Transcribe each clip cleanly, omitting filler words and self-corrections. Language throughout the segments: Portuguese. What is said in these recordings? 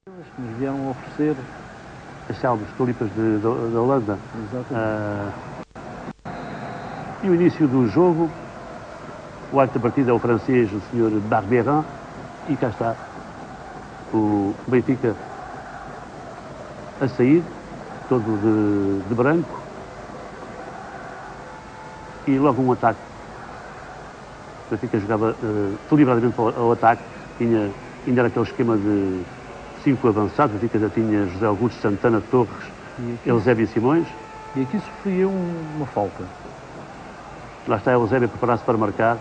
Que nos vieram oferecer as célebres tulipas da Holanda. E o início do jogo, o árbitro da partida é o francês, o Sr. Barbeirin, e cá está o Benfica a sair, todo de branco, e logo um ataque. O Benfica jogava deliberadamente ao ataque, ainda era aquele esquema de 5 avançados. O Benfica já tinha José Augusto, Santana, Torres, Eusébio e Simões. E aqui sofria uma falta. Lá está Eusébio a preparar-se para marcar.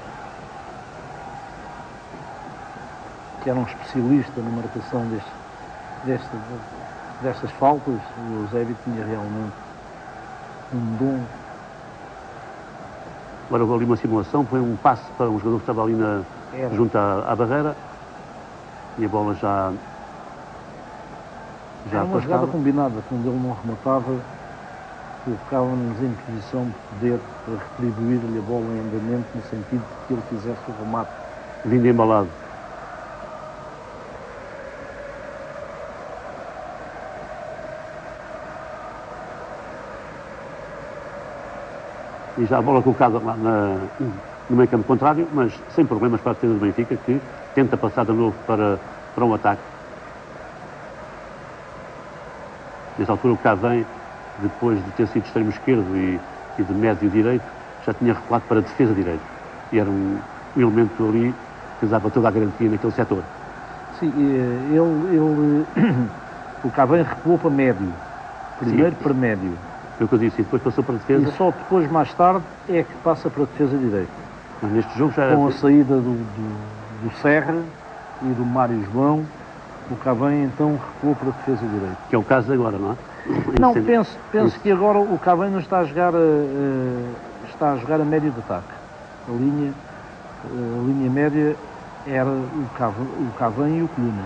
Que era um especialista na marcação destas faltas. O Eusébio tinha realmente um dom. Agora houve ali uma simulação, foi um passe para um jogador que estava ali junto à barreira, e a bola já era uma jogada combinada, quando ele não rematava, colocava-nos em posição de poder retribuir-lhe a bola em andamento, no sentido de que ele fizesse o remate. Vindo embalado. E já a bola colocada lá no meio campo contrário, mas sem problemas para a defesa do Benfica, que tenta passar de novo para um ataque. Nessa altura o Cavém, depois de ter sido extremo esquerdo e de médio direito, já tinha recuado para a defesa direito. E era um elemento ali que dava toda a garantia naquele setor. Sim, o Cavém recuou para médio. Primeiro para médio. Foi o que eu disse, e depois passou para a defesa. E só depois, mais tarde, é que passa para a defesa direita. Mas neste jogo já era... Com a saída do Serra e do Mário João, o Cavém então recuou para a defesa direita. Que é o caso agora, não é? Não, penso que agora o Cavém não está a jogar a médio de ataque. A linha média era o Cavém e o Coluna.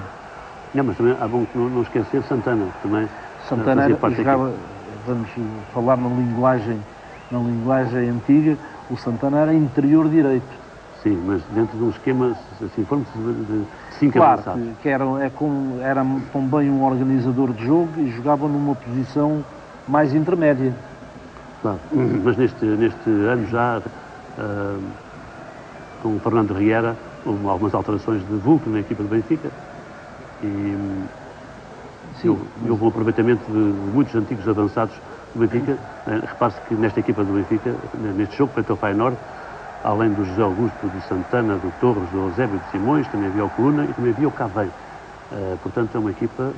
Não, mas também é bom que não esquecer Santana, também. Santana jogava, vamos falar na linguagem antiga, o Santana era interior direito. Sim, mas dentro de um esquema, assim, formos de 5 avançados. Claro, que era também um organizador de jogo e jogava numa posição mais intermédia. Claro, mas neste ano já, com o Fernando Riera, houve algumas alterações de vulto na equipa do Benfica e houve um aproveitamento de muitos antigos avançados do Benfica. Repare-se que nesta equipa do Benfica, neste jogo, frente ao Feyenoord, além do José Augusto, do Santana, do Torres, do Eusébio, de Simões, também havia o Coluna e também havia o Cavém. Portanto, é uma equipa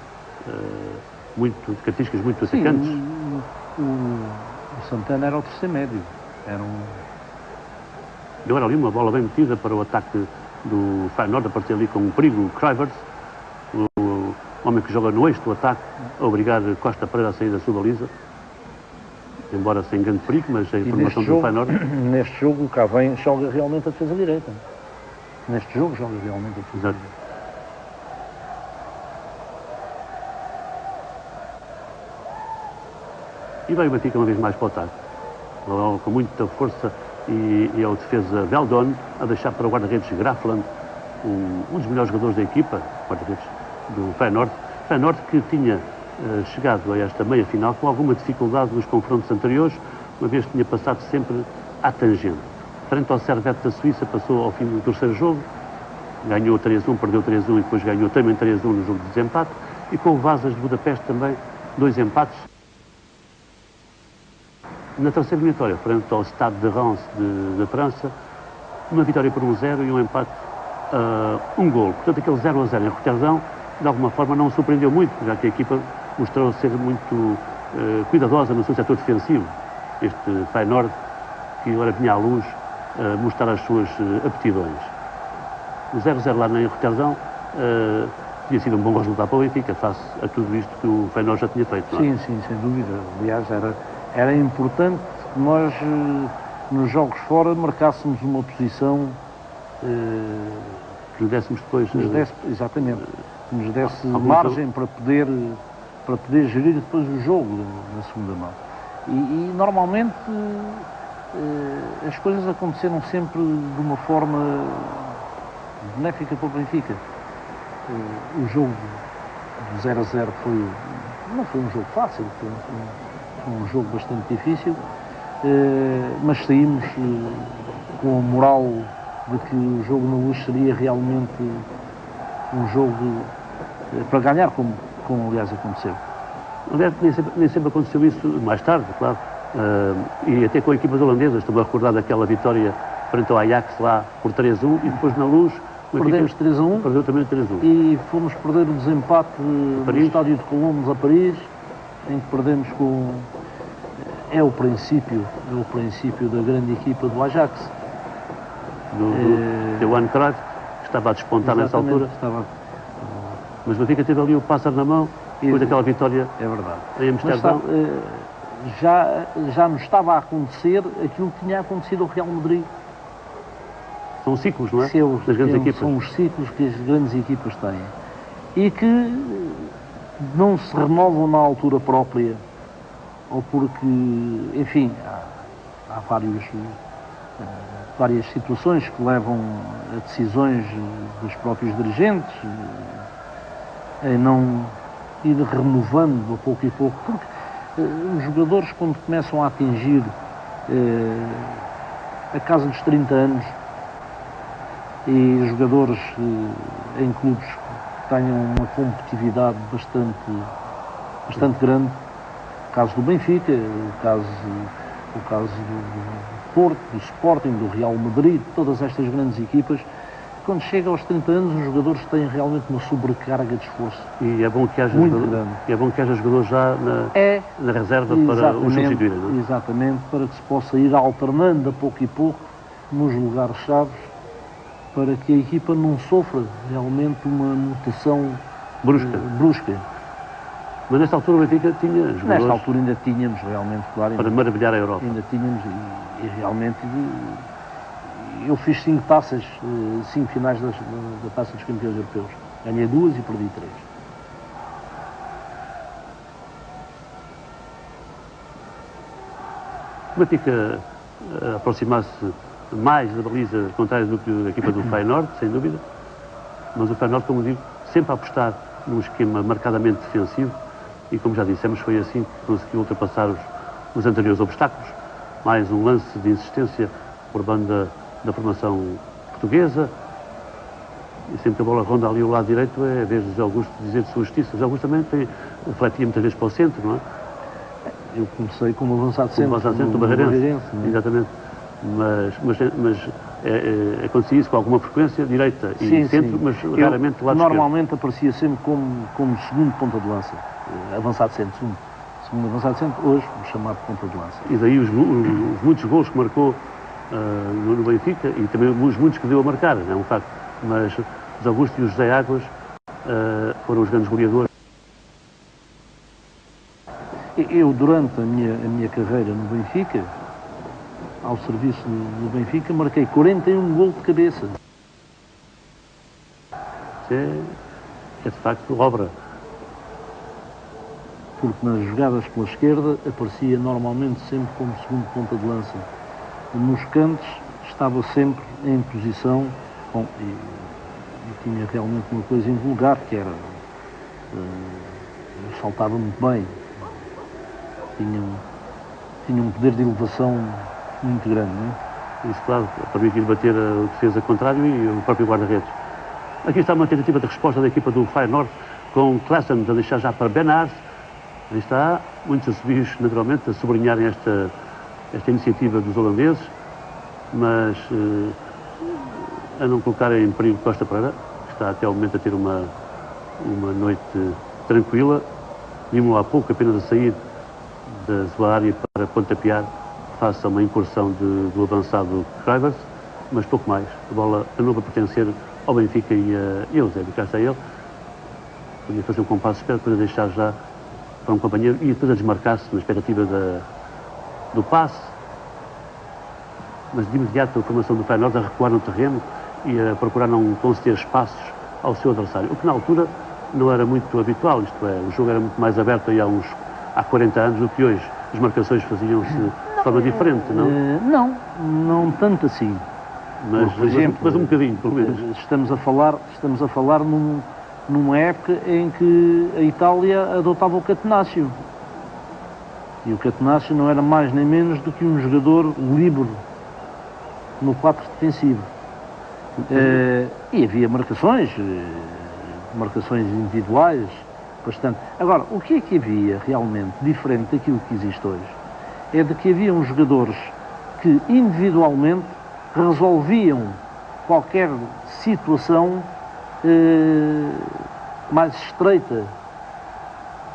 de características muito atacantes. O Santana era o terceiro médio. E agora ali uma bola bem metida para o ataque do Feyenoord, a partir ali com um perigo, o Kluivert, o homem que joga no eixo do ataque, a obrigar Costa Pereira a sair da sua baliza. Embora sem grande perigo, mas a informação do Feyenoord... Neste jogo o Cavém joga realmente a defesa direita. Neste jogo joga realmente a defesa direita. E vai o Benfica uma vez mais para o ataque. Com muita força e é o defesa Veldon a deixar para o guarda-redes Grafland, um dos melhores jogadores da equipa, guarda-redes do Feyenoord. Feyenoord que tinha chegado a esta meia-final com alguma dificuldade nos confrontos anteriores, uma vez que tinha passado sempre à tangente. Frente ao Servette da Suíça, passou ao fim do terceiro jogo, ganhou 3-1, perdeu 3-1 e depois ganhou também 3-1 no jogo de desempate, e com o Vasas de Budapeste também, 2 empates. Na terceira eliminatória, frente ao Stade de Reims da França, uma vitória por 1-0 e um empate a 1 golo. Portanto, aquele 0-0 em Roterdão, de alguma forma, não surpreendeu muito, já que a equipa mostrou ser muito cuidadosa no seu setor defensivo. Este Feyenoord, que agora vinha à luz mostrar as suas aptidões. O 0-0 lá em Roterdão tinha sido um bom resultado para o Benfica, face a tudo isto que o Feyenoord já tinha feito. Não é? Sim, sem dúvida. Aliás, era importante que nós, nos jogos fora, marcássemos uma posição que lhe dessemos depois... exatamente. Que nos desse margem para poder gerir depois o jogo na segunda mão. E normalmente as coisas aconteceram sempre de uma forma benéfica para o Benfica. O jogo 0-0 não foi um jogo fácil, foi um jogo bastante difícil, mas saímos com a moral de que o jogo na Luz seria realmente um jogo para ganhar, como aliás aconteceu. Aliás, nem sempre aconteceu isso mais tarde, claro, e até com equipas holandesas. Estou-me a recordar daquela vitória frente ao Ajax lá por 3-1 e depois na Luz perdemos 3-1, perdeu também 3-1 e fomos perder o desempate no estádio de Colombes a Paris, em que perdemos com... É o princípio da grande equipa do Ajax. Do Johan Cruyff, que estava a despontar nessa altura. Mas o Benfica teve ali o pássaro na mão, depois daquela vitória. É verdade. Em Amsterdão. Já nos estava a acontecer aquilo que tinha acontecido ao Real Madrid. São ciclos, não é? Das grandes equipas. São os ciclos que as grandes equipas têm. E que não se renovam na altura própria, ou porque, enfim, há várias situações que levam a decisões dos próprios dirigentes em não ir renovando a pouco e pouco, porque os jogadores, quando começam a atingir a casa dos 30 anos, e jogadores em clubes que tenham uma competitividade bastante grande, o caso do Benfica, o caso do Porto, do Sporting, do Real Madrid, todas estas grandes equipas, quando chega aos 30 anos os jogadores têm realmente uma sobrecarga de esforço. E é bom que haja jogadores já na reserva para os substituírem, não é? Exatamente, para que se possa ir alternando a pouco e pouco nos lugares-chave, para que a equipa não sofra realmente uma mutação brusca. Mas nesta altura o Benfica tinha jogadores... Nesta altura ainda tínhamos realmente, claro... Para maravilhar a Europa. Ainda tínhamos, e realmente... Eu fiz 5 taças, 5 finais da Taça dos Campeões Europeus. Ganhei 2 e perdi 3. O Benfica aproximar-se mais da baliza contrária do que a equipa do Feyenoord, sem dúvida, mas o Feyenoord, como digo, sempre a apostar num esquema marcadamente defensivo e, como já dissemos, foi assim que conseguiu ultrapassar os anteriores obstáculos. Mais um lance de insistência por banda da formação portuguesa, e sempre que a bola ronda ali ao lado direito é a vez de José Augusto dizer de sua justiça. José Augusto também refletia muitas vezes para o centro, não é? Eu comecei como avançado centro do Barreirense, exatamente. Mas acontecia isso com alguma frequência, direita e centro, mas raramente do lado normalmente esquerdo. Aparecia sempre como segundo ponta de lança, avançado centro, segundo avançado centro, hoje o chamado ponta de lança. E daí os muitos gols que marcou no Benfica e também os muitos que deu a marcar, é um facto. Mas os Augusto e os José Águas foram os grandes goleadores. Eu, durante a minha carreira no Benfica, ao serviço do Benfica, marquei 41 gols de cabeça. Isso é de facto obra. Porque nas jogadas pela esquerda aparecia normalmente sempre como segundo ponta de lança. Nos cantos estava sempre em posição, e tinha realmente uma coisa invulgar, que era, eu saltava muito bem, tinha um poder de elevação muito grande, não é? Isso, claro, permitir bater a defesa contrário e o próprio guarda-redes. Aqui está uma tentativa de resposta da equipa do Feyenoord, com Klaassen a deixar já para Ben Arce. Aí está, muitos assobios, naturalmente, a sublinharem esta iniciativa dos holandeses, mas a não colocar em perigo Costa Pereira, que está até ao momento a ter uma noite tranquila. Vimos-lo há pouco apenas a sair da sua área para pontapear face a uma incursão do avançado Kluivert, mas pouco mais. A bola de novo a pertencer ao Benfica e a Eusébio. Cá está ele. Podia fazer um compasso de espera para deixar já para um companheiro e depois a desmarcar-se na expectativa do passe. Mas de imediato a formação do Feyenoord a recuar no terreno e a procurar não conceder espaços ao seu adversário. O que na altura não era muito habitual, isto é, o jogo era muito mais aberto aí há 40 anos do que hoje. As marcações faziam-se de forma diferente, não? Não tanto assim. Mas um bocadinho, pelo menos. Estamos a falar num numa época em que a Itália adotava o catenaccio. E o catenaccio não era mais nem menos do que um jogador livre no quadro defensivo. E havia marcações individuais, bastante. Agora, o que é que havia realmente diferente daquilo que existe hoje? É de que haviam jogadores que individualmente resolviam qualquer situação mais estreita.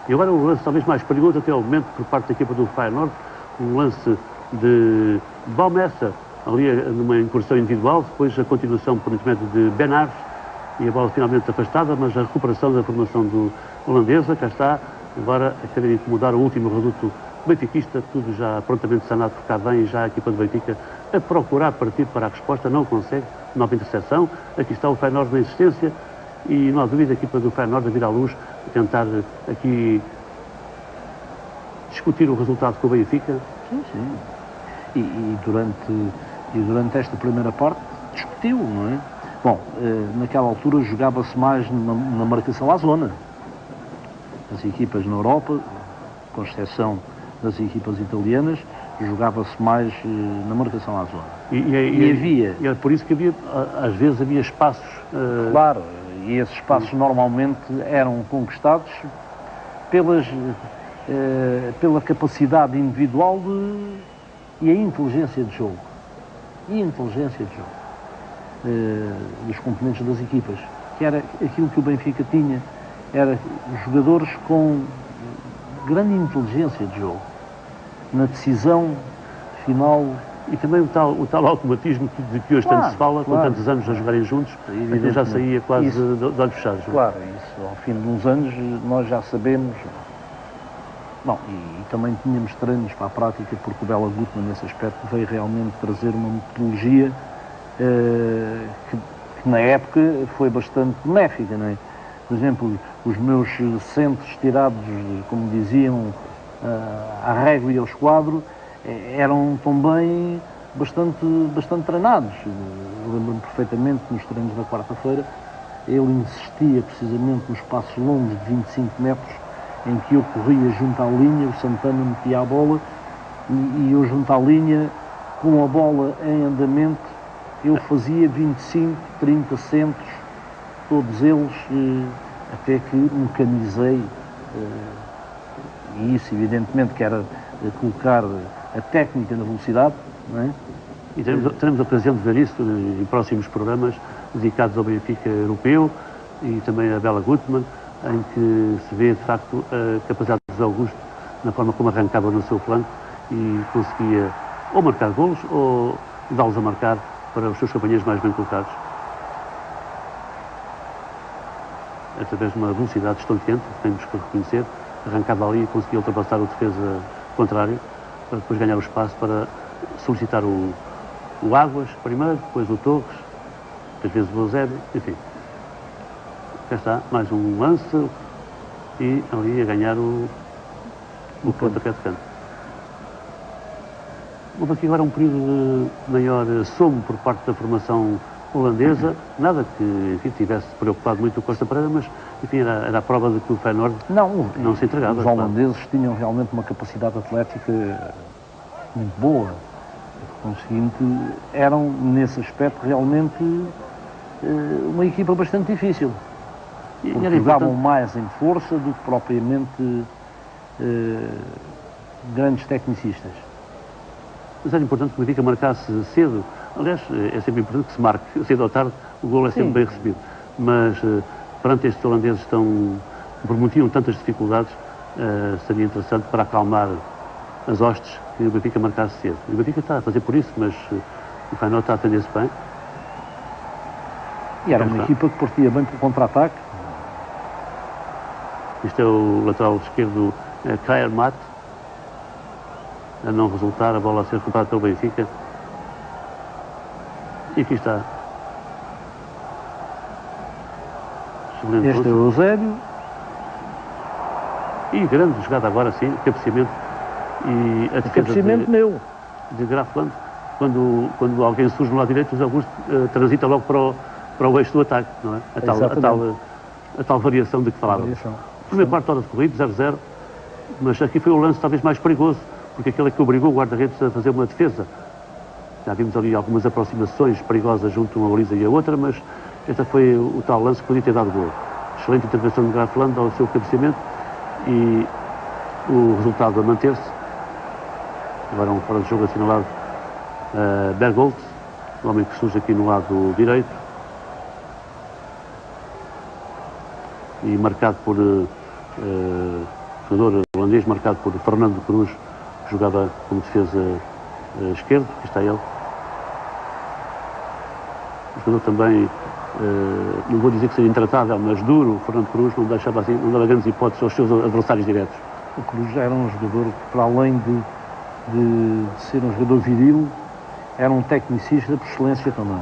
E agora o lance talvez mais perigoso até ao momento por parte da equipa do Feyenoord, um lance de Baumessa, ali numa incursão individual, depois a continuação por intermédio de Ben Arfa, e a bola finalmente afastada, mas a recuperação da formação do holandesa, cá está, agora a querer incomodar o último reduto benfiquista, tudo já prontamente sanado por cá vem, já a equipa do Benfica a procurar partir para a resposta, não consegue, nova interseção, aqui está o Feyenoord na insistência, e não há dúvida a equipa do Feyenoord a vir à luz, a tentar aqui discutir o resultado com o Benfica. Sim, sim. E durante esta primeira parte discutiu, não é? Bom, naquela altura jogava-se mais na marcação à zona. As equipas na Europa, com exceção das equipas italianas, jogava-se mais na marcação à zona. E é por isso que havia, às vezes havia espaços... Claro, e esses espaços normalmente eram conquistados pela capacidade individual e a inteligência de jogo. Dos componentes das equipas, que era aquilo que o Benfica tinha, era jogadores com grande inteligência de jogo, na decisão final. E também o tal automatismo de que hoje tanto se fala, com tantos anos a jogarem juntos, aquilo já saía quase de olhos fechados. Claro, isso ao fim de uns anos nós já sabemos. Bom, e também tínhamos treinos para a prática, porque o Bela Gutmann nesse aspecto veio realmente trazer uma metodologia que na época foi bastante benéfica, não é? Por exemplo, os meus centros tirados, como diziam, à régua e ao esquadro, eram também bastante treinados. Lembro-me perfeitamente que nos treinos da quarta-feira ele insistia precisamente nos passos longos de 25 metros, em que eu corria junto à linha, o Santana metia a bola e eu junto à linha, com a bola em andamento, eu fazia 25, 30 centros, todos eles, até que mecanizei, e isso evidentemente que era colocar a técnica na velocidade, não é? E teremos a ocasião de ver isso em próximos programas dedicados ao Benfica europeu e também a Bela Gutmann, em que se vê de facto a capacidade de Augusto na forma como arrancava no seu flanco e conseguia ou marcar golos ou dá-los a marcar para os seus companheiros mais bem colocados. Através de uma velocidade estonteante, temos que reconhecer, arrancava ali e conseguia ultrapassar o defesa contrário, para depois ganhar o espaço para solicitar o Águas primeiro, depois o Torres, às vezes o Eusébio, enfim. Cá está, mais um lance e ali a ganhar o pontapé de canto. Houve aqui agora um período de maior somo por parte da formação holandesa, nada que, enfim, tivesse preocupado muito o Costa Pereira, mas, enfim, era a prova de que o Feyenoord não se entregava. Os holandeses tinham realmente uma capacidade atlética muito boa. Com o seguinte, eram, nesse aspecto, realmente uma equipa bastante difícil. Porque jogavam mais em força do que propriamente grandes tecnicistas. Mas era importante que o Benfica marcasse cedo. Aliás, é sempre importante que se marque cedo ou tarde, o golo é sempre bem recebido. Mas perante estes holandeses que prometiam tantas dificuldades, seria interessante para acalmar as hostes que o Benfica marcasse cedo. E o Benfica está a fazer por isso, mas o Feyenoord está a atender-se bem. E era uma equipa que partia bem para o contra-ataque. Este é o lateral esquerdo, Kair Mat, a não resultar, a bola a ser recuperada pelo Benfica. E aqui está. Excelente. Este é o Eusébio. E grande jogada agora, sim, cabeceamento. E a cabeceamento meu. De Grafland. Quando alguém surge no lado direito, o Augusto transita logo para o eixo do ataque, não é? A tal a tal variação de que falávamos. Primeiro quarto hora de corrido, 0-0, mas aqui foi o lance talvez mais perigoso, porque aquele que obrigou o guarda-redes a fazer uma defesa. Já vimos ali algumas aproximações perigosas junto a uma baliza e a outra, mas este foi o tal lance que podia ter dado gol. Excelente intervenção de Grafland ao seu cabeceamento e o resultado a manter-se. Agora um fora de jogo assinalado Bergholtz, o homem que surge aqui no lado direito. E marcado por jogador holandês, marcado por Fernando Cruz, que jogava como defesa esquerdo. Aqui está ele. O jogador também, não vou dizer que seja intratável, mas duro. O Fernando Cruz não deixava assim, não dava grandes hipóteses aos seus adversários diretos. O Cruz era um jogador que, para além de ser um jogador viril, era um tecnicista por excelência também.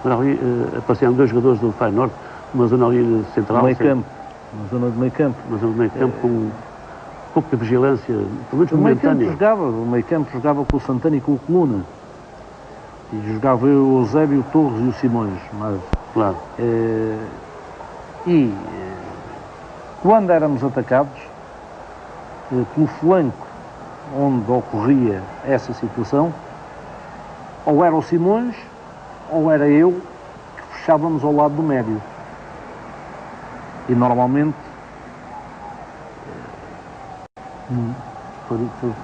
Ali apareceram dois jogadores do Feyenoord, uma zona ali central. Meio campo, uma zona de meio campo. Uma zona de meio campo com pouca vigilância, pelo menos momentânea. O meio campo jogava com o Santana e com o Coluna. E jogava o Eusébio, o Torres e o Simões. Mas, claro. Quando éramos atacados, pelo flanco onde ocorria essa situação, ou era o Simões, ou era eu, que fechávamos ao lado do médio. E normalmente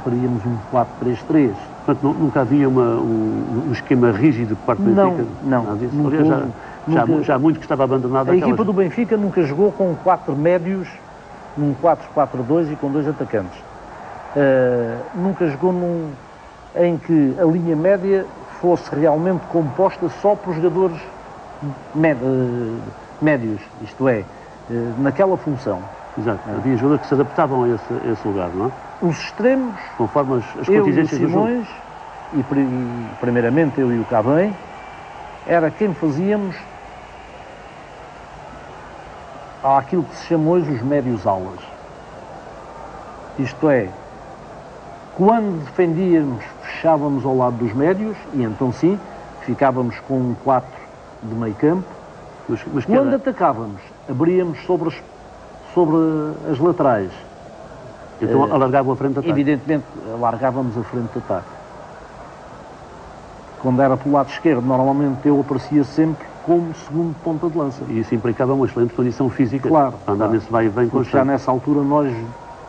faríamos um 4-3-3. Portanto, nunca havia um esquema rígido por parte do Benfica? Não. Aliás, já muito que estava abandonado. A equipa do Benfica nunca jogou com 4 médios, num 4-4-2 e com 2 atacantes. Nunca jogou em que a linha média fosse realmente composta só por jogadores médios, isto é, naquela função. Exato. Havia jogadores que se adaptavam a esse lugar, não é? Os extremos, conforme as eu contingências e o Simões, e primeiramente eu e o Cabem, era quem fazíamos aquilo que se chama hoje os médios alas. Isto é, quando defendíamos, fechávamos ao lado dos médios, e então sim, ficávamos com um 4 de meio campo. Mas quando atacávamos, abríamos sobre as laterais. Então alargavam a frente de ataque? Evidentemente, alargávamos a frente de ataque. Quando era pelo lado esquerdo, normalmente eu aparecia sempre como segundo ponta de lança. E isso implicava uma excelente condição física. Claro. Para andar nesse vai e vem constante. Já nessa altura nós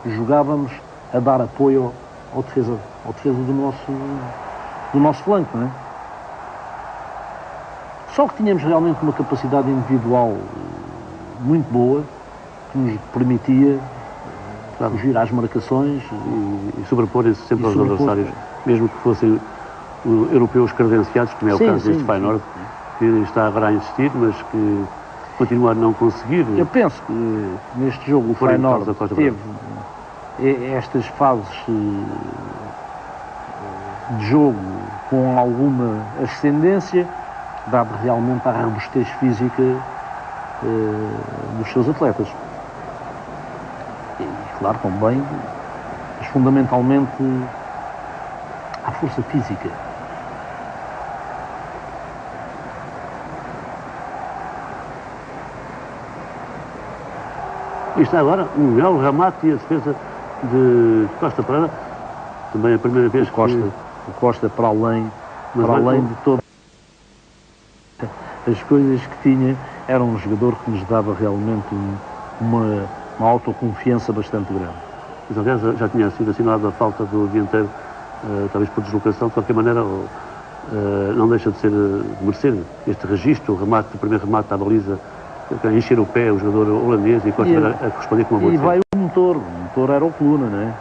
jogávamos a dar apoio ao defesa do nosso flanco, não é? Só que tínhamos realmente uma capacidade individual muito boa, que nos permitia fugir às marcações e sobrepor-se sempre aos adversários, mesmo que fossem europeus credenciados, como é o caso deste Feyenoord, que está agora a insistir, mas que continua a não conseguir. Eu penso que neste jogo o Feyenoord teve estas fases de jogo com alguma ascendência, dado realmente à robustez física dos seus atletas. E, claro, também, mas fundamentalmente, à força física. E está agora um belo remate e a defesa de Costa Pereira, também a primeira vez o Costa para além de todas as coisas que tinha, era um jogador que nos dava realmente uma autoconfiança bastante grande. Mas, aliás, já tinha sido assinalada a falta do dianteiro, talvez por deslocação, de qualquer maneira, não deixa de merecer este registro, o primeiro remate à baliza, a encher o pé, o jogador holandês, e Costa a corresponder com uma boa defesa. E vai o motor era o Coluna, não é?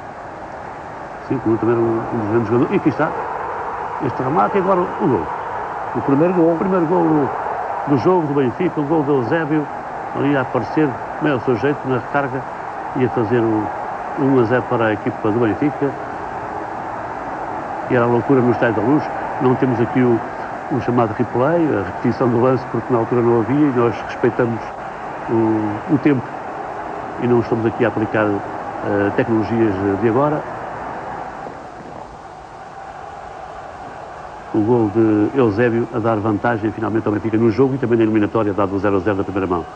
Sim, o Coluna também era um dos grandes jogadores. E aqui está, este remate e agora o gol. O primeiro gol. O primeiro gol do jogo do Benfica, o gol do Eusébio, ali a aparecer, bem ao seu jeito, na recarga, e a fazer o 1-0 para a equipa do Benfica. E era a loucura no Estádio da Luz. Não temos aqui o chamado replay, a repetição do lance, porque na altura não havia, e nós respeitamos o tempo e não estamos aqui a aplicar tecnologias de agora. o gol de Eusébio a dar vantagem finalmente ao Benfica no jogo e também na eliminatória, dado o 0-0 da primeira mão.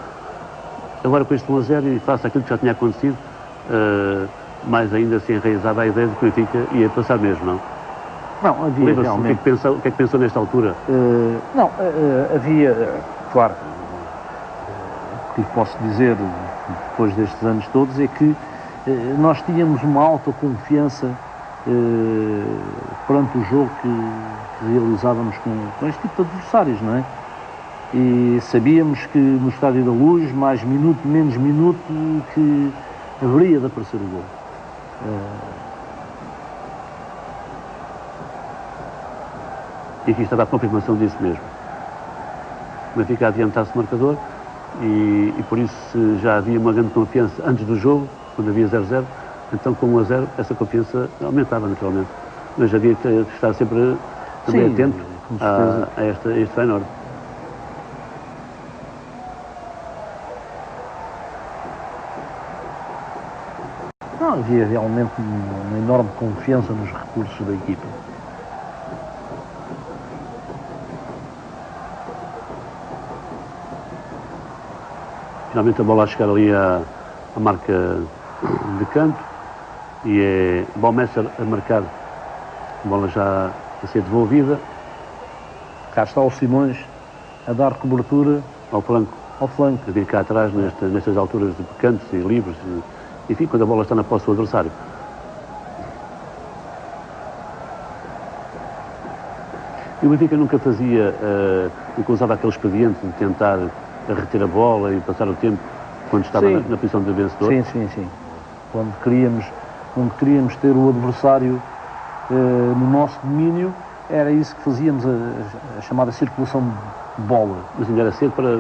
Agora com este 1-0 e face àquilo que já tinha acontecido, mais ainda se enraizava a ideia de que o Benfica ia passar mesmo, não? Não, havia realmente... O que é que pensou nesta altura? Não, havia, claro, o que posso dizer depois destes anos todos é que nós tínhamos uma alta confiança perante o jogo que realizávamos com este tipo de adversários, não é? E sabíamos que no Estádio da Luz, mais minuto, menos minuto, que haveria de aparecer o gol. E aqui estava a confirmação disso mesmo. O Benfica adiantasse o marcador e por isso já havia uma grande confiança antes do jogo, quando havia 0-0, então com 1-0 essa confiança aumentava naturalmente. Mas havia que estar sempre também atento a este Feyenoord. Não, havia realmente uma enorme confiança nos recursos da equipa. Finalmente a bola a chegar ali à marca de canto e é Baumeister a marcar, a bola já a ser devolvida. Cá está o Simões a dar cobertura ao flanco. A vir cá atrás nestas alturas de cantos e livres, enfim, quando a bola está na posse do adversário. E o Benfica nunca fazia, nunca usava aquele expediente de tentar reter a bola e passar o tempo quando estava na posição de vencedor? Sim. Quando queríamos ter o adversário no nosso domínio, era isso que fazíamos, a chamada circulação de bola. Mas ainda era cedo para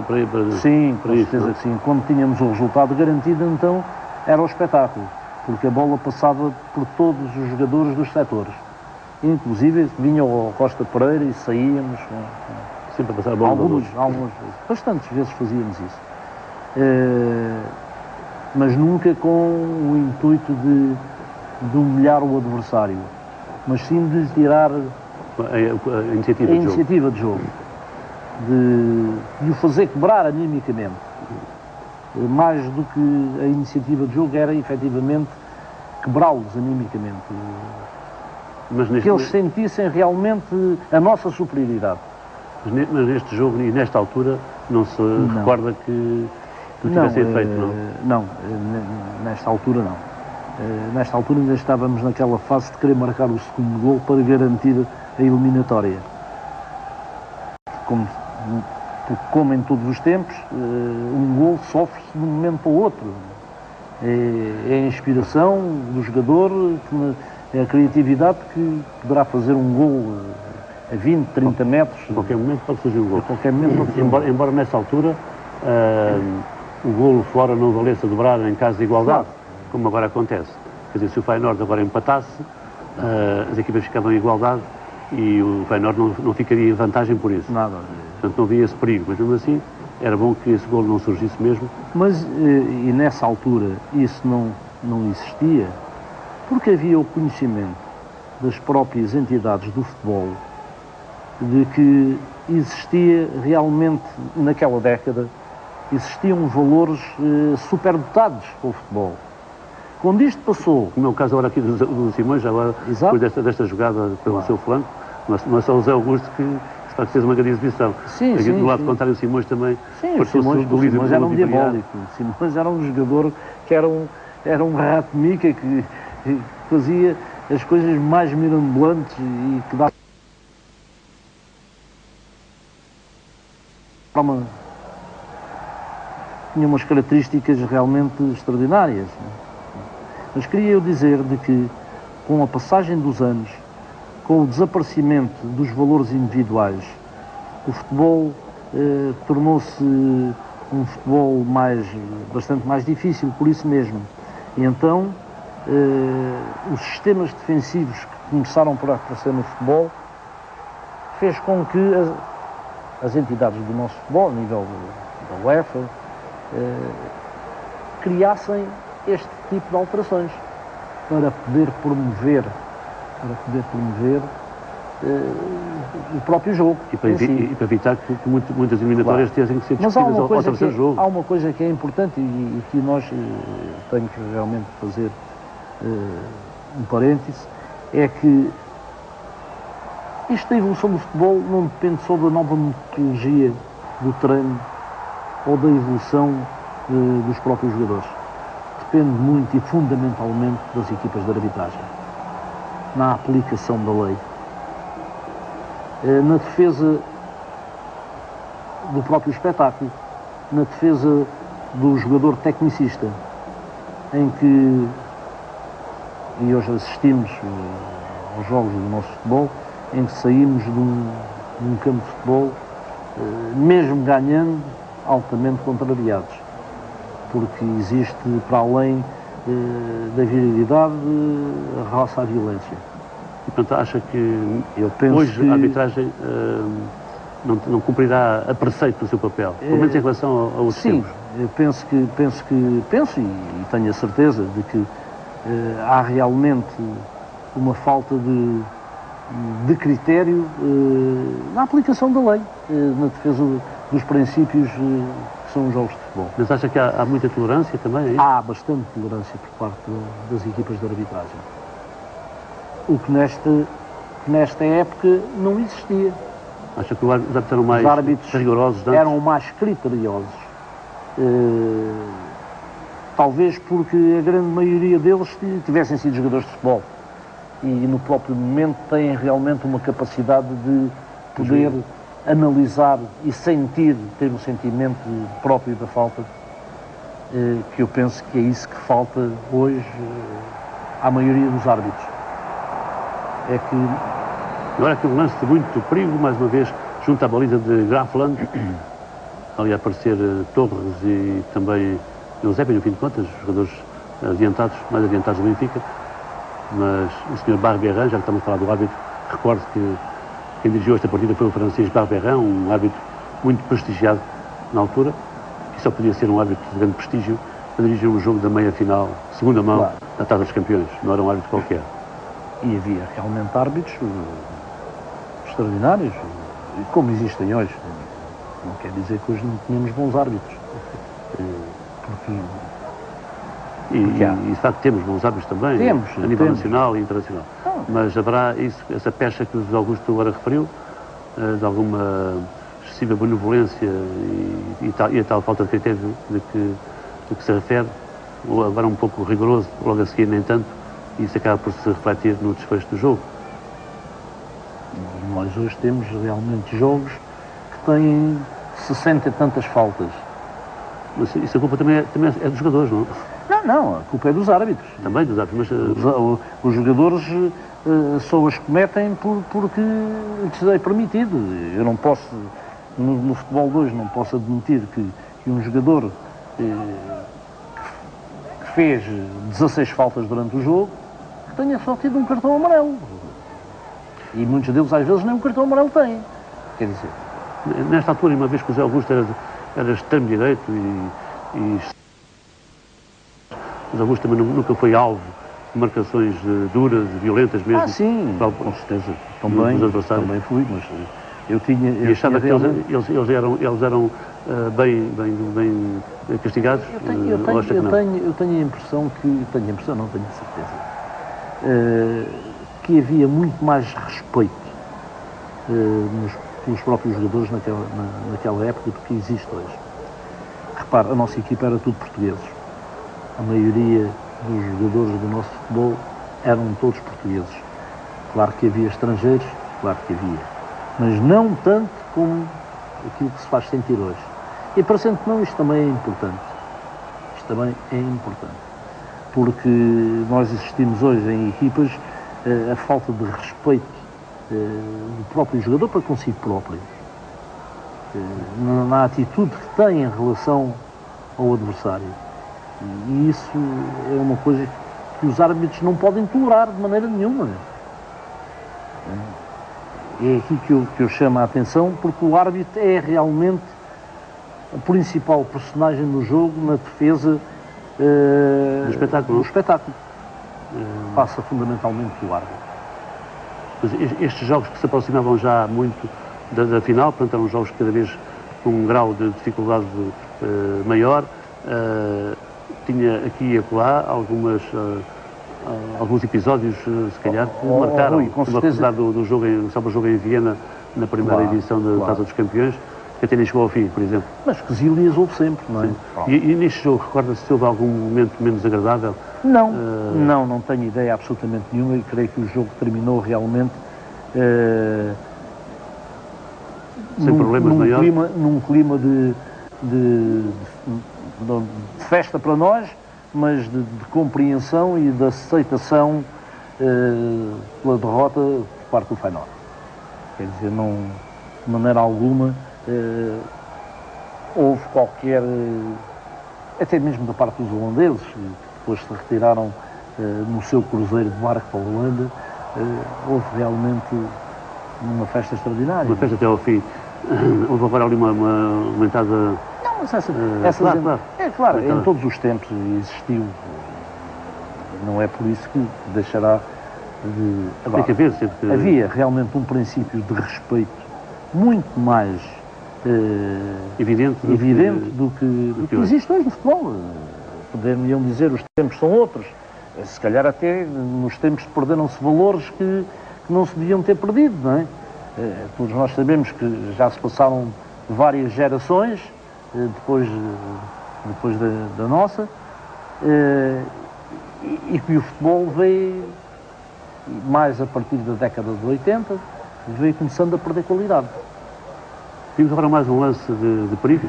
sim, com certeza que sim. Quando tínhamos o resultado garantido, então era o espetáculo, porque a bola passava por todos os jogadores dos setores. Inclusive vinha o Costa Pereira e saíamos. Sempre a passar a bola. Bastantes vezes fazíamos isso. Mas nunca com o intuito de humilhar o adversário, mas sim de lhe tirar a iniciativa de jogo. De o fazer quebrar animicamente. Mais do que a iniciativa de jogo era efetivamente quebrá-los animicamente. Que eles sentissem realmente a nossa superioridade. Mas neste jogo e nesta altura não se recorda que tivesse sido feito, não? Não, nesta altura não. Nesta altura ainda estávamos naquela fase de querer marcar o segundo gol para garantir a eliminatória. Como em todos os tempos, um gol sofre-se de um momento para o outro. É a inspiração do jogador, é a criatividade que poderá fazer um gol a 20, 30 metros. A qualquer momento pode surgir o gol. A qualquer momento pode surgir embora nessa altura o golo fora não valesse a dobrar em caso de igualdade, como agora acontece. Quer dizer, se o Feyenoord agora empatasse, as equipas ficavam em igualdade e o Feyenoord não ficaria em vantagem por isso. Nada. Portanto, não havia esse perigo, mas mesmo assim era bom que esse golo não surgisse mesmo. Mas, e nessa altura, isso não existia, porque havia o conhecimento das próprias entidades do futebol de que existia realmente, naquela década, existiam valores superdotados para o futebol. Quando isto passou... Como é o caso agora aqui do Simões, agora, depois desta jogada pelo seu flanco, não é só o Zé Augusto que fez uma grande exibição. Aqui do lado contrário, o Simões também... Sim, o Simões era um diabólico. O Simões era um jogador que era um rato mica que fazia as coisas mais mirabolantes e que dava... Tinha umas características realmente extraordinárias. Mas queria eu dizer de que, com a passagem dos anos, com o desaparecimento dos valores individuais, o futebol tornou-se um futebol bastante mais difícil, por isso mesmo. E então, os sistemas defensivos que começaram por aparecer no futebol fez com que as entidades do nosso futebol, a nível da UEFA, criassem este tipo de alterações para poder promover o próprio jogo. E para evitar que muitas eliminatórias tenham que ser discutidas ao terceiro jogo. Há uma coisa que é importante e que nós temos que realmente fazer um parêntese, é que isto da evolução do futebol não depende só da nova metodologia do treino ou da evolução dos próprios jogadores. Depende muito e fundamentalmente das equipas de arbitragem, na aplicação da lei, na defesa do próprio espetáculo, na defesa do jogador tecnicista, em que, e hoje assistimos aos jogos do nosso futebol, em que saímos de um campo de futebol, mesmo ganhando, altamente contrariados, porque existe, para além da virilidade, a raça à violência. E, portanto, acha que hoje a arbitragem não cumprirá a preceito do seu papel, pelo menos em relação aos Sim, eu penso e tenho a certeza de que há realmente uma falta de critério na aplicação da lei, na defesa dos princípios que são os jogos de futebol. Mas acha que há muita tolerância também? Há bastante tolerância por parte das equipas de arbitragem. O que nesta época não existia. Acha que os árbitros eram mais rigorosos? Eram mais criteriosos. Talvez porque a grande maioria deles tivessem sido jogadores de futebol. E no próprio momento têm realmente uma capacidade de poder analisar e sentir, ter o sentimento próprio da falta, que eu penso que é isso que falta hoje à maioria dos árbitros. É que... Agora aqui um lance de muito perigo, mais uma vez, junto à baliza de Grafland, ali a aparecer Torres e também Eusébio, no fim de contas, jogadores mais adiantados do Benfica. Mas o Sr. Barberran, já que estamos a falar do árbitro, recordo que quem dirigiu esta partida foi o francês Barberran, um árbitro muito prestigiado na altura, que só podia ser um árbitro de grande prestígio para dirigir um jogo da meia-final, segunda mão, claro, da Taça dos Campeões. Não era um árbitro qualquer. E havia realmente árbitros extraordinários, como existem hoje. Não quer dizer que hoje não tínhamos bons árbitros. E de facto temos bons árbitros também, a nível nacional e internacional. Mas haverá essa pecha que o Augusto agora referiu, de alguma excessiva benevolência e a tal falta de critério de que se refere, ou agora um pouco rigoroso, logo a seguir nem tanto, e isso acaba por se refletir no desfecho do jogo. Nós hoje temos realmente jogos que têm 60 e tantas faltas. Mas isso a culpa também é dos jogadores, não? Não, a culpa é dos árbitros. Também dos árbitros, mas... Os jogadores só as cometem porque lhes é permitido. Eu não posso, no futebol de hoje, não posso admitir que um jogador que fez 16 faltas durante o jogo, que tenha só tido um cartão amarelo. E muitos deles, às vezes, nem um cartão amarelo têm. Quer dizer... Nesta altura, uma vez que o José Augusto era extremo-direito e o Augusto também nunca foi alvo de marcações duras, violentas mesmo. Sim, com certeza. Também fui, mas eu tinha... E achava que eles eram bem castigados? Eu tenho a impressão que... Não tenho certeza. Que havia muito mais respeito pelos próprios jogadores naquela época do que existe hoje. Repare, a nossa equipa era tudo portugueses. A maioria dos jogadores do nosso futebol eram todos portugueses. Claro que havia estrangeiros, claro que havia. Mas não tanto como aquilo que se faz sentir hoje. E parecendo que não, isto também é importante. Isto também é importante. Porque nós existimos hoje em equipas a falta de respeito do próprio jogador para consigo próprio. Na atitude que tem em relação ao adversário. E isso é uma coisa que os árbitros não podem tolerar de maneira nenhuma. É aqui que eu chamo a atenção, porque o árbitro é realmente a principal personagem no jogo, na defesa do espetáculo. Passa fundamentalmente pelo árbitro. Mas estes jogos que se aproximavam já muito da final, portanto eram jogos cada vez com um grau de dificuldade maior, tinha aqui e acolá alguns episódios, se calhar, que marcaram Rui, com certeza. do jogo em Viena, na primeira edição da Taça dos Campeões, que até nem chegou ao fim, por exemplo. Mas que Zílias houve sempre, não é? E neste jogo, recorda-se se houve algum momento menos agradável? Não tenho ideia absolutamente nenhuma e creio que o jogo terminou realmente sem problemas maiores. Num clima de festa para nós, mas de compreensão e de aceitação pela derrota por parte do Feyenoord. Quer dizer, não, de maneira alguma houve qualquer, até mesmo da parte dos holandeses, que depois se retiraram no seu cruzeiro de barco para a Holanda, houve realmente uma festa extraordinária. Uma festa até ao fim. Houve agora ali uma entrada... Não, mas essa claro. É claro, em todos os tempos existiu. Não é por isso que deixará de... Agora, tem que haver sempre... Havia realmente um princípio de respeito muito mais evidente do que existe hoje no futebol. Poderiam dizer os tempos são outros. Se calhar até nos tempos perderam-se valores que não se deviam ter perdido, não é? Todos nós sabemos que já se passaram várias gerações depois da nossa e que o futebol veio, mais a partir da década de 80, veio começando a perder qualidade. Vimos agora mais um lance de perigo.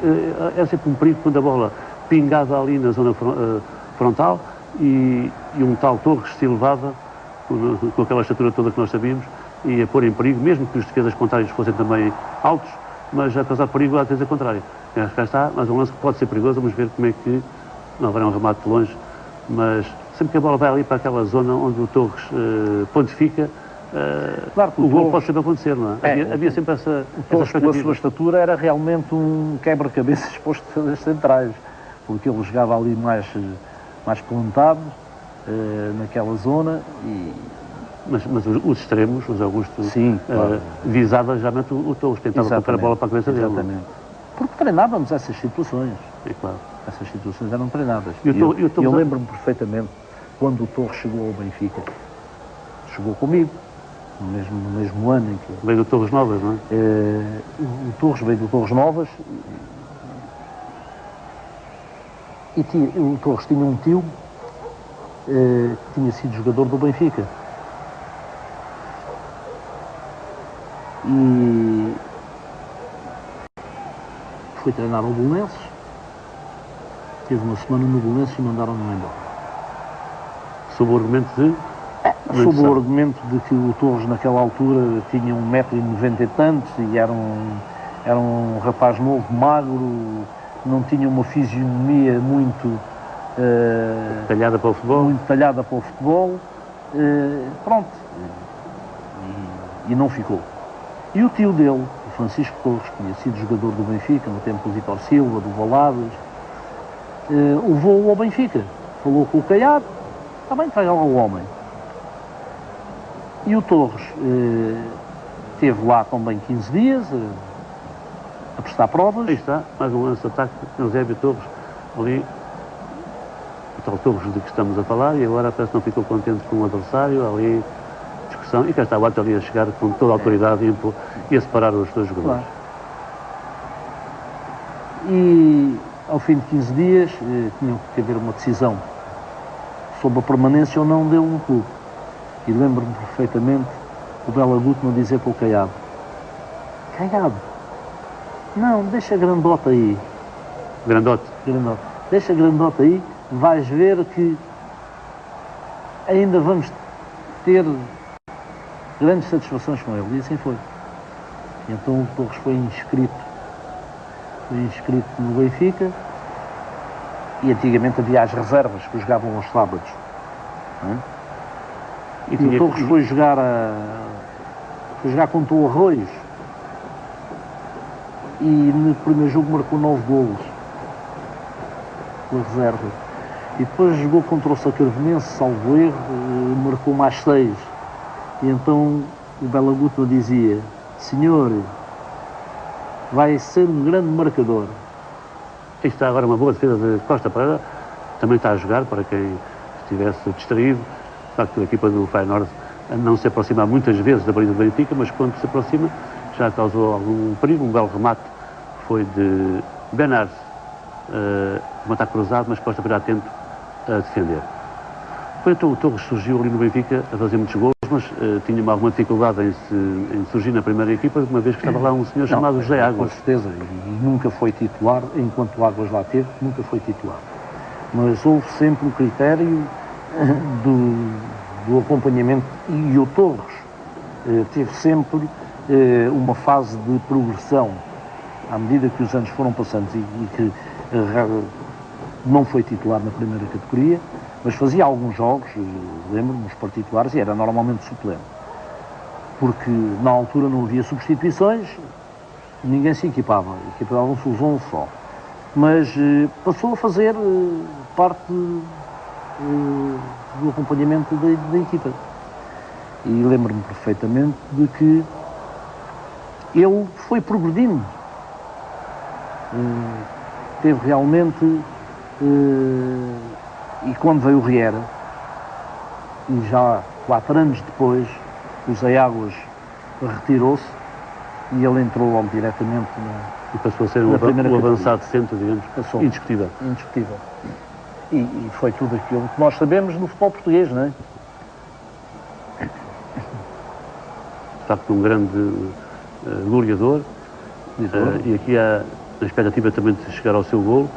É sempre um perigo quando a bola pingava ali na zona frontal e um tal Torres se elevava com aquela estatura toda que nós sabíamos e a pôr em perigo, mesmo que os defesas contrários fossem também altos, mas a causar perigo às vezes é contrário. Cá está, mais um lance que pode ser perigoso, vamos ver como é que, não haverá um remate de longe, mas sempre que a bola vai ali para aquela zona onde o Torres pontifica, claro que o gol pode sempre acontecer, não é? Havia sempre essa Torres, pela sua estatura, era realmente um quebra-cabeças posto de defesas centrais, porque ele jogava ali mais plantado naquela zona e... Mas os extremos, os Augusto, sim, claro. Visava já o Torres, tentava colocar a bola para a cabeça dele. Exatamente. Porque treinávamos essas situações. É claro. Essas situações eram treinadas. Eu lembro-me perfeitamente quando o Torres chegou ao Benfica. Chegou comigo, no mesmo ano em que... Veio do Torres Novas, não é? O Torres veio do Torres Novas e o Torres tinha um tio que tinha sido jogador do Benfica. E foi treinar ao Belenenses, teve uma semana no Belenenses e mandaram-no embora. Sob o argumento de? Sob o argumento de que o Torres naquela altura tinha 1,90 m e tantos e era um rapaz novo, magro, não tinha uma fisionomia muito... talhada para o futebol? Muito talhada para o futebol. Pronto. E não ficou. E o tio dele, o Francisco Torres, que tinha sido jogador do Benfica no tempo do Vítor Silva, do Valadas, levou-o ao Benfica. Falou com o Caiado, está bem, traz lá o homem. E o Torres esteve lá também 15 dias a prestar provas. Aí está, mais um lance de ataque, Eusébio Torres, ali, o tal Torres de que estamos a falar, e agora parece que não ficou contente com o adversário, ali... E cá está o Atali a chegar com toda a autoridade e a separar os dois jogadores. Claro. E ao fim de 15 dias tinha que haver uma decisão sobre a permanência ou não dele no clube. E lembro-me perfeitamente o Bela Gutmann dizer para o Caiado: Caiado, não, deixa Grandota aí. Grandote? Grandote. Deixa Grandota aí, vais ver que ainda vamos ter grandes satisfações com ele, e assim foi. E então o Torres foi inscrito no Benfica, e antigamente havia as reservas que jogavam aos sábados. E o Torres foi jogar contra o Arroios, e no primeiro jogo marcou 9 golos pela reserva. E depois jogou contra o Sacarvenense, salvo erro, marcou mais 6. E então o Bela Guto dizia: senhor, vai ser um grande marcador. Aí está agora uma boa defesa de Costa Pereira, também está a jogar, para quem estivesse distraído. De facto, a equipa do Feyenoord não se aproxima muitas vezes da baliza do Benfica, mas quando se aproxima já causou algum perigo. Um belo remate foi de Bernard, um ataque cruzado, mas Costa Pereira atento a defender. Depois então o Torres surgiu ali no Benfica a fazer muitos gols, mas tinha alguma dificuldade em surgir na primeira equipa, uma vez que estava lá um senhor chamado José Águas. Com certeza, e nunca foi titular, enquanto o Águas lá teve, nunca foi titular. Mas houve sempre o critério do acompanhamento, e o Torres teve sempre uma fase de progressão à medida que os anos foram passando e que não foi titular na primeira categoria, mas fazia alguns jogos, lembro-me, os particulares, e era normalmente suplente. Porque na altura não havia substituições, ninguém se equipava, equipavam-se os 11 só. Mas passou a fazer parte do acompanhamento da equipa. E lembro-me perfeitamente de que ele foi progredindo. Teve realmente, e quando veio o Riera, e já 4 anos depois, o Zé Águas retirou-se e ele entrou logo diretamente e passou a ser um avançado centro, digamos, indiscutível. Indiscutível. E foi tudo aquilo que nós sabemos no futebol português, não é? De facto, um grande goleador. E aqui há a expectativa também de chegar ao seu golo.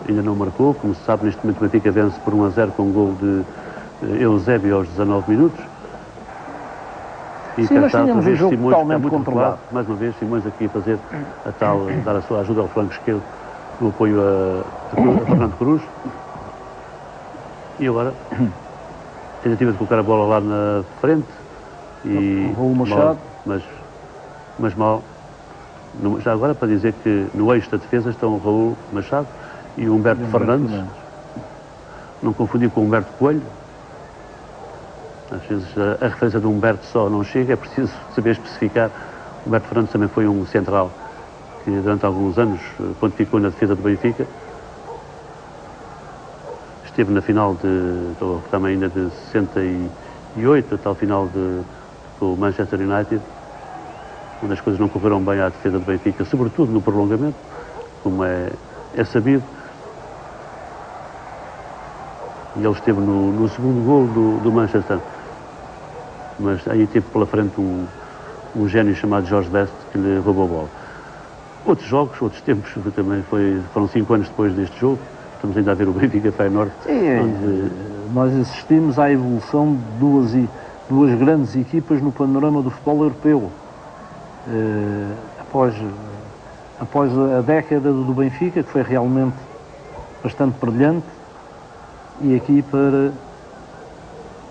Ainda não marcou, como se sabe, neste momento o Benfica vence por 1-0 com um golo de Eusébio aos 19 minutos. E sim, mas tínhamos um jogo totalmente controlado. Mais uma vez, Simões aqui a fazer a tal, dar a sua ajuda ao flanco esquerdo no apoio a Fernando Cruz. E agora, tentativa de colocar a bola lá na frente. E Raul Machado. Mas mal. Já agora, para dizer que no eixo da defesa estão o Raul Machado e o Humberto Fernandes. Não confundir com o Humberto Coelho. Às vezes a referência do Humberto só não chega, é preciso saber especificar. O Humberto Fernandes também foi um central que durante alguns anos pontificou na defesa do Benfica. Esteve na final também ainda de 68, a tal final com o Manchester United, onde as coisas não correram bem à defesa do Benfica, sobretudo no prolongamento, como é sabido. E ele esteve no segundo golo do Manchester. Mas aí teve pela frente um gênio chamado Jorge Best que lhe roubou a bola. Outros jogos, outros tempos, também foram 5 anos depois deste jogo. Estamos ainda a ver o Benfica Feyenoord. Nós assistimos à evolução de duas grandes equipas no panorama do futebol europeu. Após a década do Benfica, que foi realmente bastante brilhante, e aqui para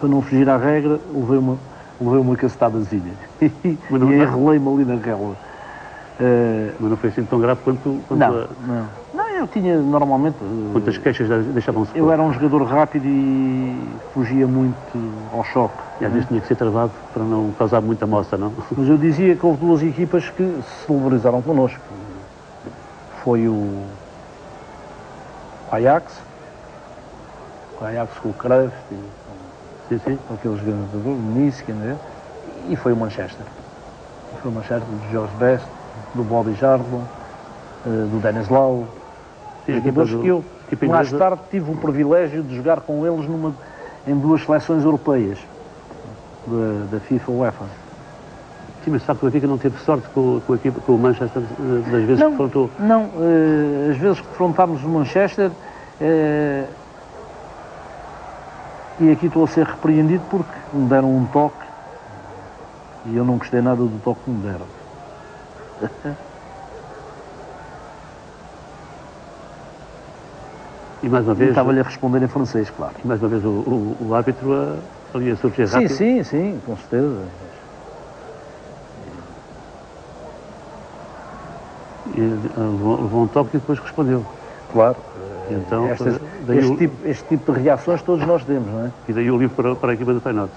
não fugir à regra, levei uma cacetadazinha e enrolei-me ali na relva. Mas não foi assim tão grave quanto Não, eu tinha normalmente... Quantas queixas deixavam-se? Eu era um jogador rápido e fugia muito ao choque. E às vezes tinha que ser travado para não causar muita moça, não? Mas eu dizia que houve 2 equipas que se solidarizaram connosco. Foi o Ajax com o Cruyff, com aquele jogador, o Nice, e foi o Manchester. Foi o Manchester do George Best, do Bobby Charlton, do Dennis Lau, jogadores que eu mais tarde tive o privilégio de jogar com eles em 2 seleções europeias da FIFA UEFA. Sim, mas sabe que o Benfica não teve sorte com o Manchester das vezes que defrontou? Não, as vezes que defrontámos o Manchester, e aqui estou a ser repreendido porque me deram um toque e eu não gostei nada do toque que me deram. E mais uma vez... Estava-lhe a responder em francês, claro. E mais uma vez o árbitro ali a surgir rápido. Sim, com certeza. E levou um toque e depois respondeu. Claro. Então, este tipo de reações todos nós temos, não é? E daí o livro para a equipa do Feyenoord.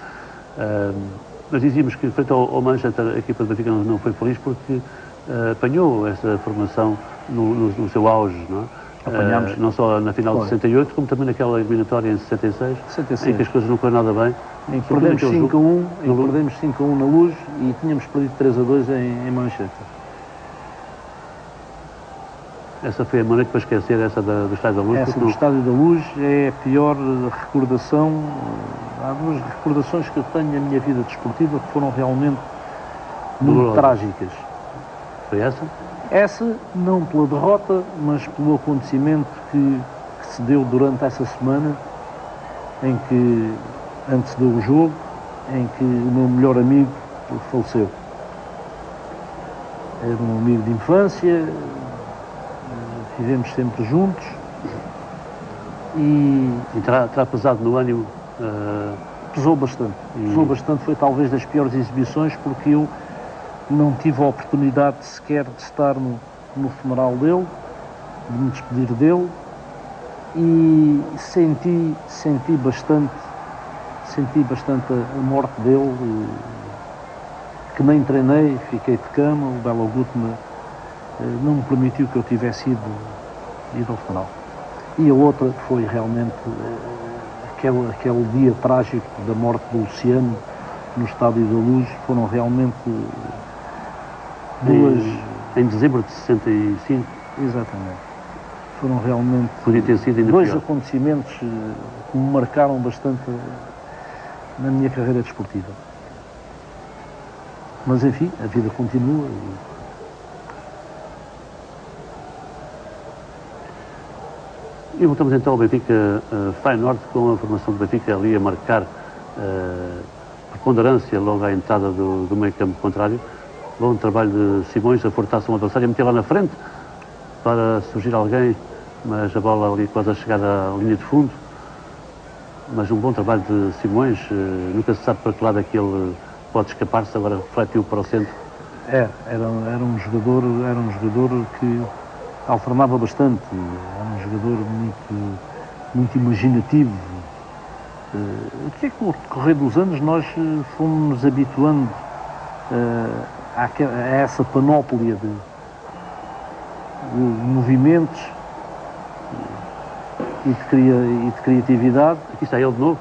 Nós dizíamos que, frente ao Manchester, a equipa do Benfica não foi feliz porque apanhou essa formação no seu auge, não é? Apanhámos. Não só na final de 68, como também naquela eliminatória em 66, em que as coisas não correram nada bem. Em que perdemos 5-1, perdemos 5-1 na Luz e tínhamos perdido 3-2 em Manchester. Essa foi a maneira para esquecer essa do Estádio da Luz? Essa do Estádio da Luz é a pior recordação. Há duas recordações que eu tenho na minha vida desportiva que foram realmente muito trágicas. Foi essa? Essa, não pela derrota, mas pelo acontecimento que se deu durante essa semana, em que antecedeu o jogo, em que o meu melhor amigo faleceu. Era um amigo de infância, vivemos sempre juntos e terá pesado no ânimo? Pesou bastante. Pesou bastante, foi talvez das piores exibições, porque eu não tive a oportunidade sequer de estar no funeral dele, de me despedir dele, e senti bastante a morte dele, que nem treinei, fiquei de cama. O Belo Gutmann não me permitiu que eu tivesse ido ao funeral. E a outra foi realmente aquele dia trágico da morte do Luciano no Estádio da Luz. Foram realmente duas... Em dezembro de 65? Exatamente. Foram realmente podia ter sido ainda dois pior. Acontecimentos que me marcaram bastante na minha carreira desportiva. Mas enfim, a vida continua. E voltamos então ao Benfica Feyenoord, com a formação do Benfica ali a marcar preponderância logo à entrada do meio campo contrário. Bom trabalho de Simões a furtar-se um adversário, a meter lá na frente para surgir alguém, mas a bola ali quase a chegar à linha de fundo. Mas um bom trabalho de Simões, nunca se sabe para que lado é que ele pode escapar-se, agora refletiu para o centro. Era um jogador que alternava bastante, era um jogador muito imaginativo. O que é que com o decorrer dos anos nós fomos nos habituando a essa panóplia de movimentos e de criatividade. Aqui está ele de novo.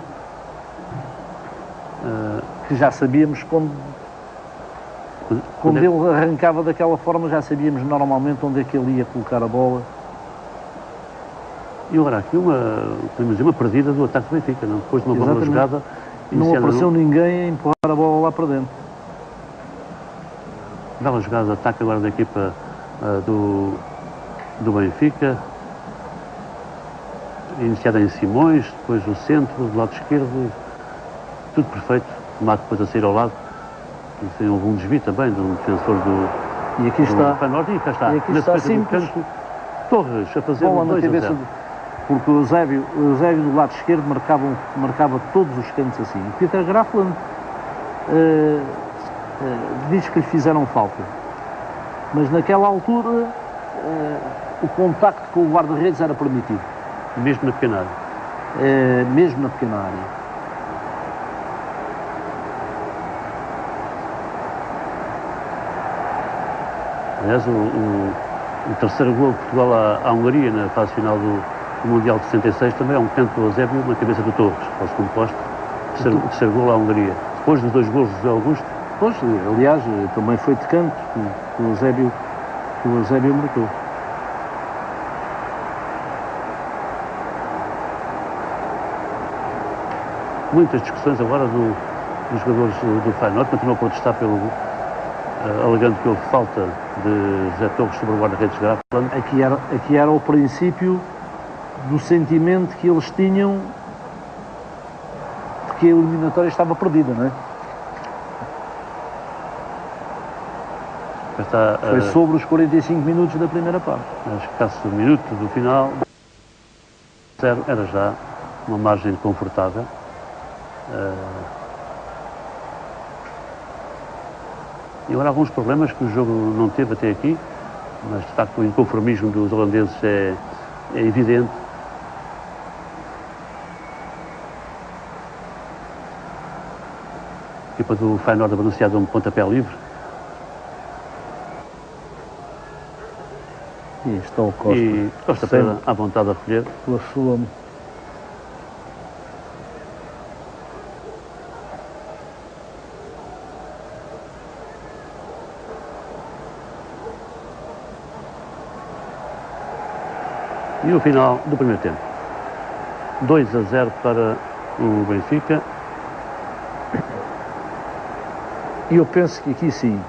Que já sabíamos quando ele arrancava daquela forma, já sabíamos normalmente onde é que ele ia colocar a bola. E agora aqui uma perdida do ataque do Benfica, não? Depois de uma boa jogada. Não apareceu ninguém a empurrar a bola lá para dentro. Bela jogada de ataque agora da equipa do Benfica. Iniciada em Simões, depois o centro, do lado esquerdo. Tudo perfeito. O Mato depois a sair ao lado. E houve um desvio também de um defensor do... E aqui está. E cá está. E aqui está simples. Canto, Torres a fazer bola na 2-0. Porque o Eusébio do lado esquerdo marcava todos os cantos assim. O Peter Grafland diz que lhe fizeram falta. Mas naquela altura o contacto com o guarda-redes era permitido. Mesmo na pequena área? Mesmo na pequena área. Aliás, o terceiro gol de Portugal à Hungria na fase final do Mundial de 66 também é um canto do Eusébio na cabeça do Torres, ao segundo posto. Terceiro gol à Hungria. Depois dos 2 gols de José Augusto. Pois, aliás, também foi de canto que o Eusébio marcou. Muitas discussões agora dos jogadores do Feyenoord, continuam a protestar alegando que houve falta de José Torres sobre o guarda-redes Grafland. Aqui era o princípio do sentimento que eles tinham de que a eliminatória estava perdida, não é? Foi sobre os 45 minutos da primeira parte. A escasso minuto do final, 0, era já uma margem confortável. E agora alguns problemas que o jogo não teve até aqui, mas de facto o inconformismo dos holandeses é evidente. equipa do Feyenoord anunciada um pontapé livre. E está o Costa. E Costa Pereira à vontade a recolher. Pela sua... E o final do primeiro tempo. 2-0 para o Benfica. E eu penso que aqui sim,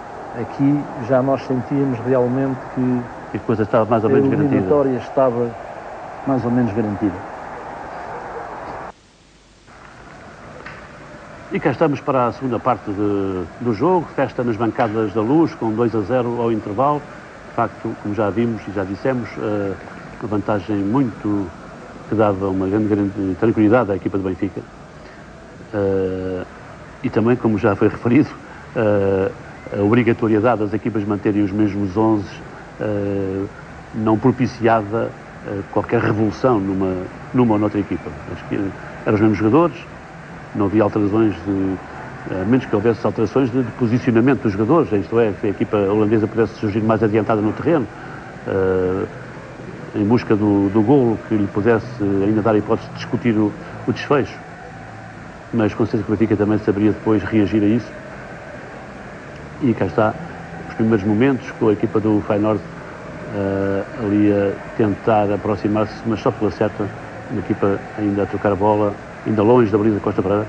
aqui já nós sentíamos realmente que E a coisa estava mais ou menos a garantida. eliminatória estava mais ou menos garantida. E cá estamos para a segunda parte do jogo, festa nas bancadas da Luz, com 2-0 ao intervalo. De facto, como já vimos e já dissemos, uma vantagem muito que dava uma grande tranquilidade à equipa do Benfica. E também, como já foi referido, a obrigatoriedade das equipas manterem os mesmos 11 não propiciava qualquer revolução numa ou noutra equipa. Acho que eram os mesmos jogadores, não havia alterações a menos que houvesse alterações de posicionamento dos jogadores, isto é, que a equipa holandesa pudesse surgir mais adiantada no terreno, em busca do golo que lhe pudesse ainda dar a hipótese de discutir o desfecho. Mas com certeza que o Benfica também saberia depois reagir a isso. E cá está, os primeiros momentos com a equipa do Feyenoord ali a tentar aproximar-se, mas só pela certa, a equipa ainda a trocar a bola, ainda longe da baliza de Costa Pereira.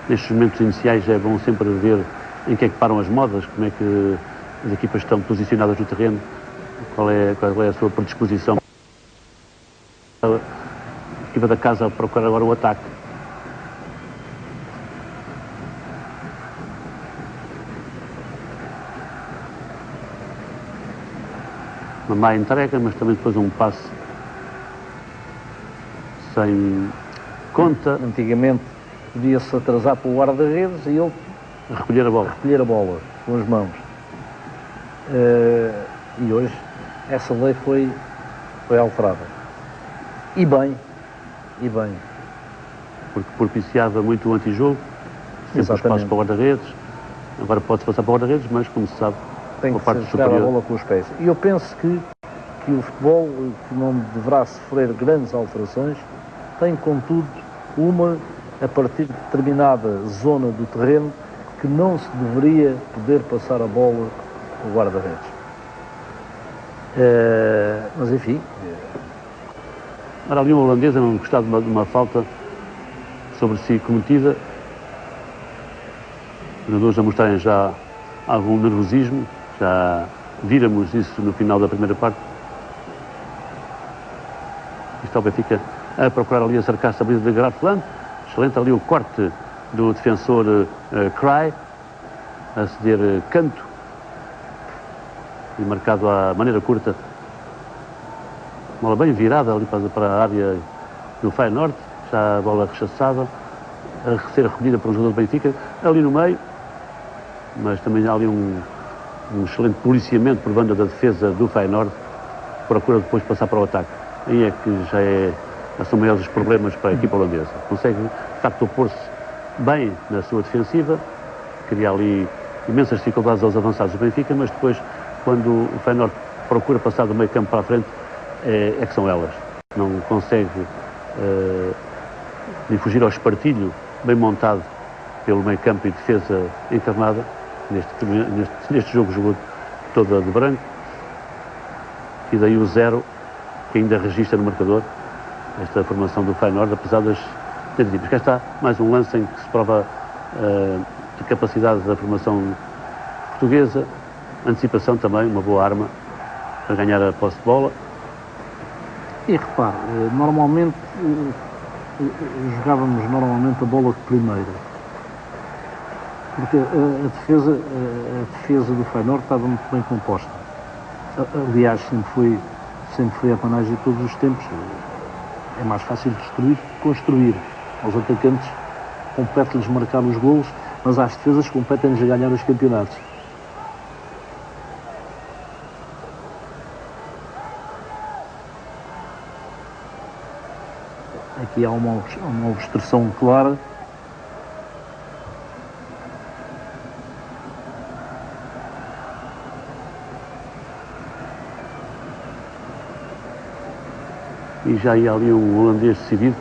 Nestes momentos iniciais é bom sempre ver em que é que param as modas, como é que as equipas estão posicionadas no terreno, qual é a sua predisposição. A equipa da casa procura agora o ataque. Uma má entrega, mas também depois um passe sem conta. Antigamente podia-se atrasar para o guarda-redes e ele Recolher a bola com as mãos. E hoje essa lei foi alterada. E bem. Porque propiciava muito o antijogo, sempre espaço para o guarda-redes. Agora pode-se passar para o guarda-redes, mas como se sabe, tem que parte jogar superior a bola com os pés. E eu penso que o futebol, que não deverá sofrer grandes alterações, tem contudo uma, a partir de determinada zona do terreno, que não se deveria poder passar a bola ao guarda-redes. Mas enfim... Era ali um holandês a não gostar de uma falta sobre si cometida. Os jogadores a mostrarem já algum nervosismo, já víramos isso no final da primeira parte. Está o Benfica a procurar ali acercar-se a baliza de Grafland. Excelente ali o corte do defensor Cry, a ceder canto e marcado à maneira curta. Bola bem virada ali para a área do Feyenoord, já a bola rechaçada, a ser recolhida por um jogador do Benfica, ali no meio, mas também há ali um excelente policiamento por banda da defesa do Feyenoord, procura depois passar para o ataque. Aí é que são maiores os problemas para a equipa holandesa. Consegue, de facto, opor-se bem na sua defensiva, cria ali imensas dificuldades aos avançados do Benfica, mas depois, quando o Feyenoord procura passar do meio campo para a frente, é que são elas. Não consegue nem fugir ao espartilho bem montado pelo meio campo e defesa encarnada. Neste jogo jogou toda de branco. E daí o 0 que ainda registra no marcador esta formação do Feyenoord, apesar das tentativas. Cá está mais um lance em que se prova a capacidade da formação portuguesa. Antecipação também, uma boa arma para ganhar a posse de bola. E repare, normalmente jogávamos a bola de primeira, porque a defesa do Feyenoord estava muito bem composta. Aliás, sempre foi a panagem de todos os tempos. É mais fácil destruir que construir. Aos atacantes compete-lhes marcar os golos, mas às defesas compete-lhes ganhar os campeonatos. aqui há uma obstrução clara. E já ia ali um holandês decidido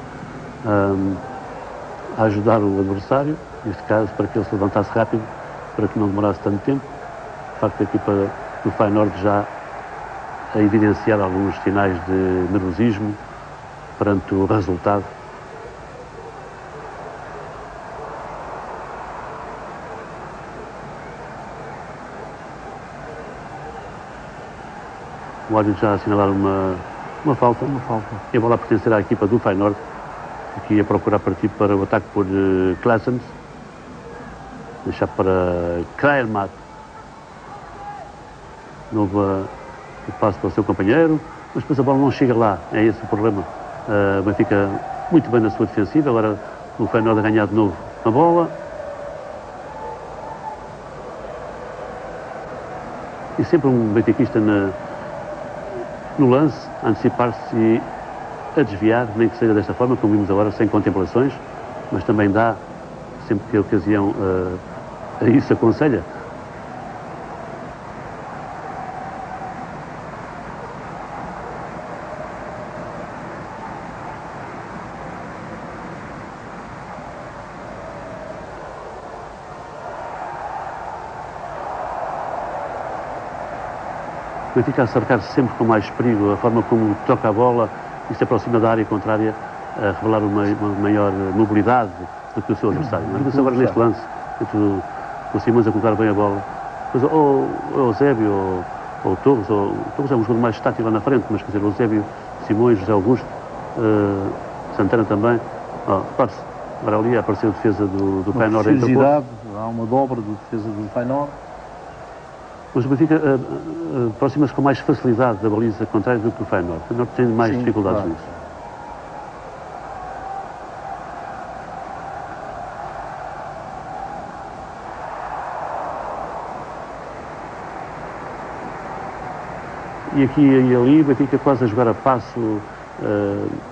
a ajudar o adversário, neste caso para que ele se levantasse rápido, para que não demorasse tanto tempo. De facto, a equipa do Feyenoord já a evidenciar alguns sinais de nervosismo perante o resultado. O árbitro já a assinalar uma falta. E a bola a pertencer à equipa do Feyenoord, que ia procurar partir para o ataque por Claessens. Deixar para Kraelmat. Novo passo para o seu companheiro, mas depois a bola não chega lá. É esse o problema. O Benfica muito bem na sua defensiva. Agora o Feyenoord a ganhar de novo a bola. E sempre um benfiquista no lance, a antecipar-se e a desviar, nem que seja desta forma, como vimos agora, sem contemplações, mas também dá, sempre que a ocasião a isso aconselha. O Benfica a cercar-se sempre com mais perigo, a forma como toca a bola e se aproxima da área contrária, a revelar uma maior mobilidade do que o seu adversário. Mas viu-se agora neste lance, entre o Simões a colocar bem a bola, depois ou o Eusébio ou o Torres, o Torres é um jogador mais estático lá na frente, mas quer dizer, o Eusébio, Simões, José Augusto, Santana também, repare-se, agora ali apareceu a defesa do Feyenoord. Há uma dobra de defesa do Feyenoord. Mas o Benfica aproxima-se com mais facilidade da baliza contrária do que o Feyenoord. O Feyenoord tem mais dificuldades nisso. E aqui e ali o Benfica quase a jogar a passo,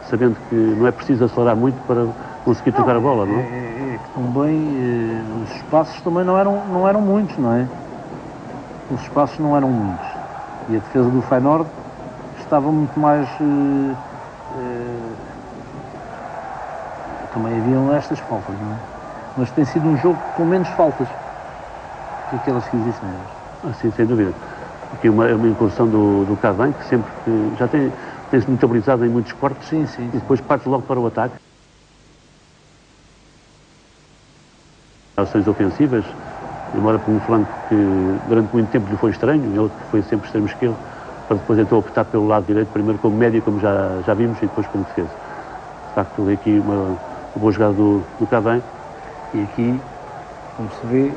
sabendo que não é preciso acelerar muito para conseguir tocar a bola, não é? É que também os espaços também não eram muitos, não é? Os espaços não eram muitos e a defesa do Feyenoord estava muito mais... também haviam estas faltas, não é? Mas tem sido um jogo com menos faltas que aquelas que existem hoje. Sim, sem dúvida. Aqui uma incursão do Cavani, que sempre já tem-se notabilizado em muitos cortes, sim. E depois parte logo para o ataque. Ações ofensivas, embora por um flanco que durante muito tempo lhe foi estranho, ele que foi sempre extremo esquerdo, para depois então optar pelo lado direito, primeiro como médio, como já vimos, e depois como defesa. De facto, aqui uma boa jogada do Cavani. E aqui, como se vê,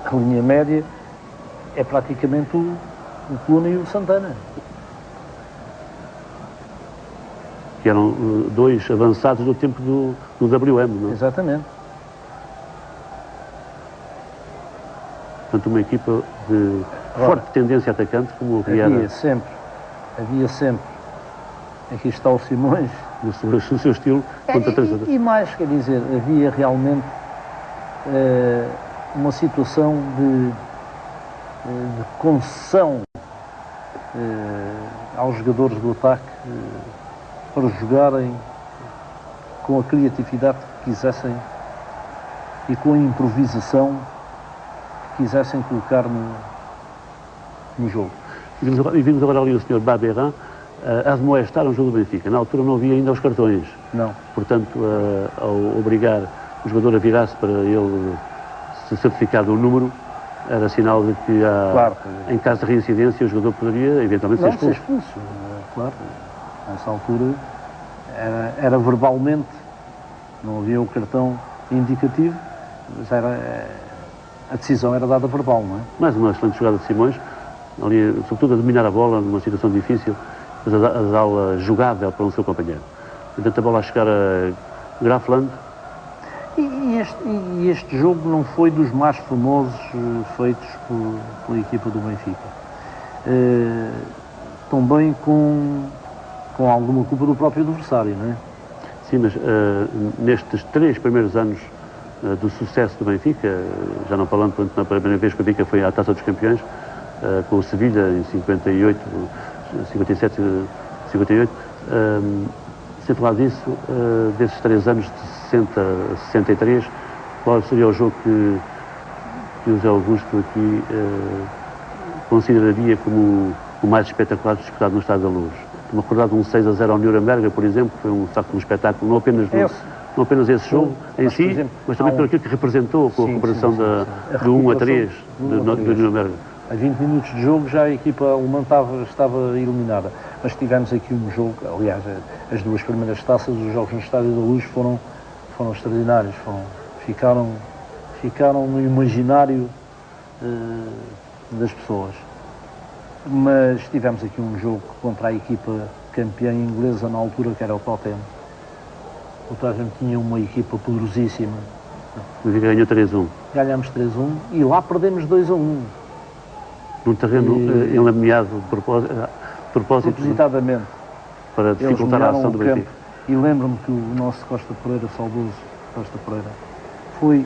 a linha média é praticamente o Coluna e o Santana. Que eram dois avançados do tempo do WM, não é? Exatamente. Portanto, uma equipa de forte tendência atacante, como o Riera. Havia sempre. Aqui está o Simões. No seu estilo. E mais, quer dizer, havia realmente uma situação de concessão aos jogadores do ataque para jogarem com a criatividade que quisessem e com a improvisação que quisessem colocar no jogo. E vimos agora ali o Sr. Babéran a admoestar um jogo do Benfica. Na altura não havia ainda os cartões. Não. Portanto, ao obrigar o jogador a virar-se para ele se certificar do número, era sinal de que em caso de reincidência o jogador poderia eventualmente ser expulso. Claro. Nessa altura era verbalmente, não havia o cartão indicativo, mas a decisão era dada verbal, não é? Mais uma excelente jogada de Simões, ali, sobretudo a dominar a bola numa situação difícil, mas a dá-la jogável para o seu companheiro. Portanto, a bola a chegar a Grafland. E este jogo não foi dos mais famosos feitos pela equipa do Benfica. Também com alguma culpa do próprio adversário, não é? Sim, mas nestes 3 primeiros anos do sucesso do Benfica, já não falando na primeira vez que o Benfica foi à Taça dos Campeões, com o Sevilha em 58, 57, 58, sem falar disso, desses 3 anos de 60 a 63, qual seria o jogo que o José Augusto aqui consideraria como o mais espetacular disputado no Estádio da Luz? Estou-me a recordar de um 6-0 ao Nuremberg, por exemplo, que foi um espetáculo, não apenas esse jogo em si, exemplo, mas também por aquilo que representou, com a recuperação do 1-3 do Nuremberg. A 20 minutos de jogo já a equipa alemã estava iluminada, mas tivemos aqui um jogo, aliás, as 2 primeiras taças, os jogos no Estádio da Luz foram extraordinários, ficaram no imaginário das pessoas. Mas tivemos aqui um jogo contra a equipa campeã inglesa na altura, que era o Tottenham. O Tottenham tinha uma equipa poderosíssima. O Benfica ganhou 3-1. Ganhámos 3-1 e lá perdemos 2-1. Num terreno enlameado de propósito. Propositadamente. Para dificultar a ação do Benfica. E lembro-me que o nosso Costa Pereira, saudoso Costa Pereira, foi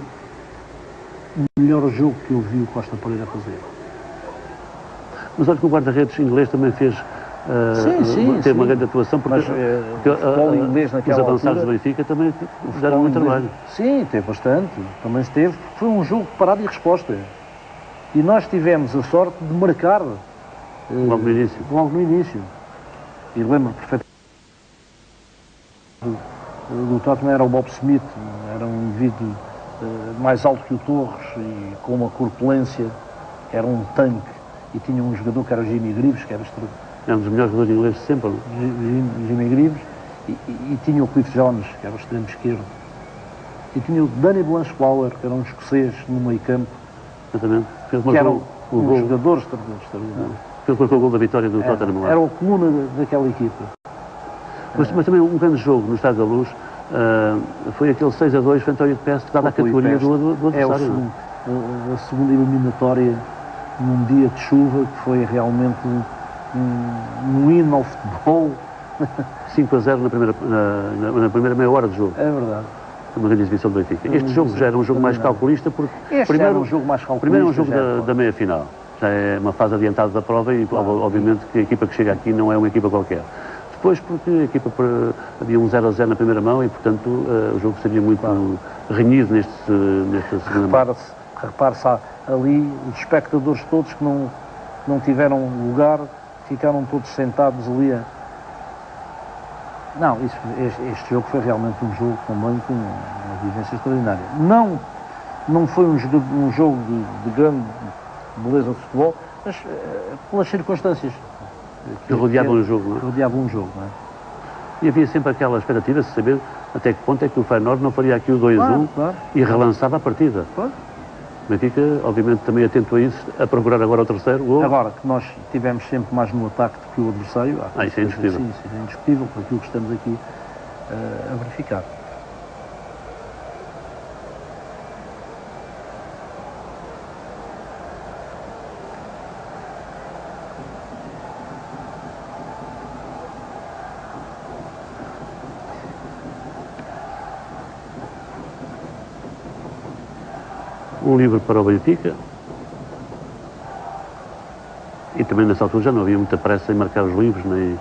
o melhor jogo que eu vi o Costa Pereira fazer. Mas olha que o guarda-redes inglês também fez teve uma grande atuação, porque o inglês naquela os avançados do Benfica também fizeram muito trabalho. Sim, teve bastante, também esteve. Foi um jogo de parada e resposta. E nós tivemos a sorte de marcar logo no início. E lembro perfeitamente do Tottenham era o Bob Smith, era um indivíduo mais alto que o Torres e com uma corpulência, era um tanque. E tinha um jogador que era o Jimmy Greaves, que era um dos melhores jogadores ingleses sempre. Jimmy Greaves, e tinha o Cliff Jones, que era o extremo esquerdo. E tinha o Danny Blanchflower, que era um escocês no meio campo. Exatamente. Que era um jogador extraordinário. Foi o gol da vitória do Tottenham. Era a coluna daquela equipa. Mas também um grande jogo no Estádio da Luz foi aquele 6-2 frente ao IPS, dada a categoria do adversário. A segunda eliminatória num dia de chuva, que foi realmente um hino ao futebol. 5-0 na primeira meia hora do jogo. É verdade. Uma grande exibição do Benfica. Este jogo já era um jogo mais calculista, porque primeiro é um jogo da meia-final. Já é uma fase adiantada da prova e, obviamente, que a equipa que chega aqui não é uma equipa qualquer. Depois, porque a equipa havia um 0-0 na primeira mão e, portanto, o jogo seria muito renhido nesta segunda mão. Repare-se ali, os espectadores todos que não tiveram lugar, ficaram todos sentados ali. Não, este jogo foi realmente um jogo também com uma vivência extraordinária. Não foi um jogo de grande beleza de futebol, mas pelas circunstâncias que rodeavam o jogo, não é? Rodeavam um jogo, não é? E havia sempre aquela expectativa de saber até que ponto é que o Feyenoord não faria aqui o 2-1 e relançava a partida. Claro. O Benfica, obviamente, também atento a isso, a procurar agora o terceiro gol. Agora, que nós tivemos sempre mais no ataque do que o adversário, isso é indiscutível. Sim, isso é indiscutível, por aquilo que estamos aqui a verificar. Um livro para o Benfica. E também nessa altura já não havia muita pressa em marcar os livros, nem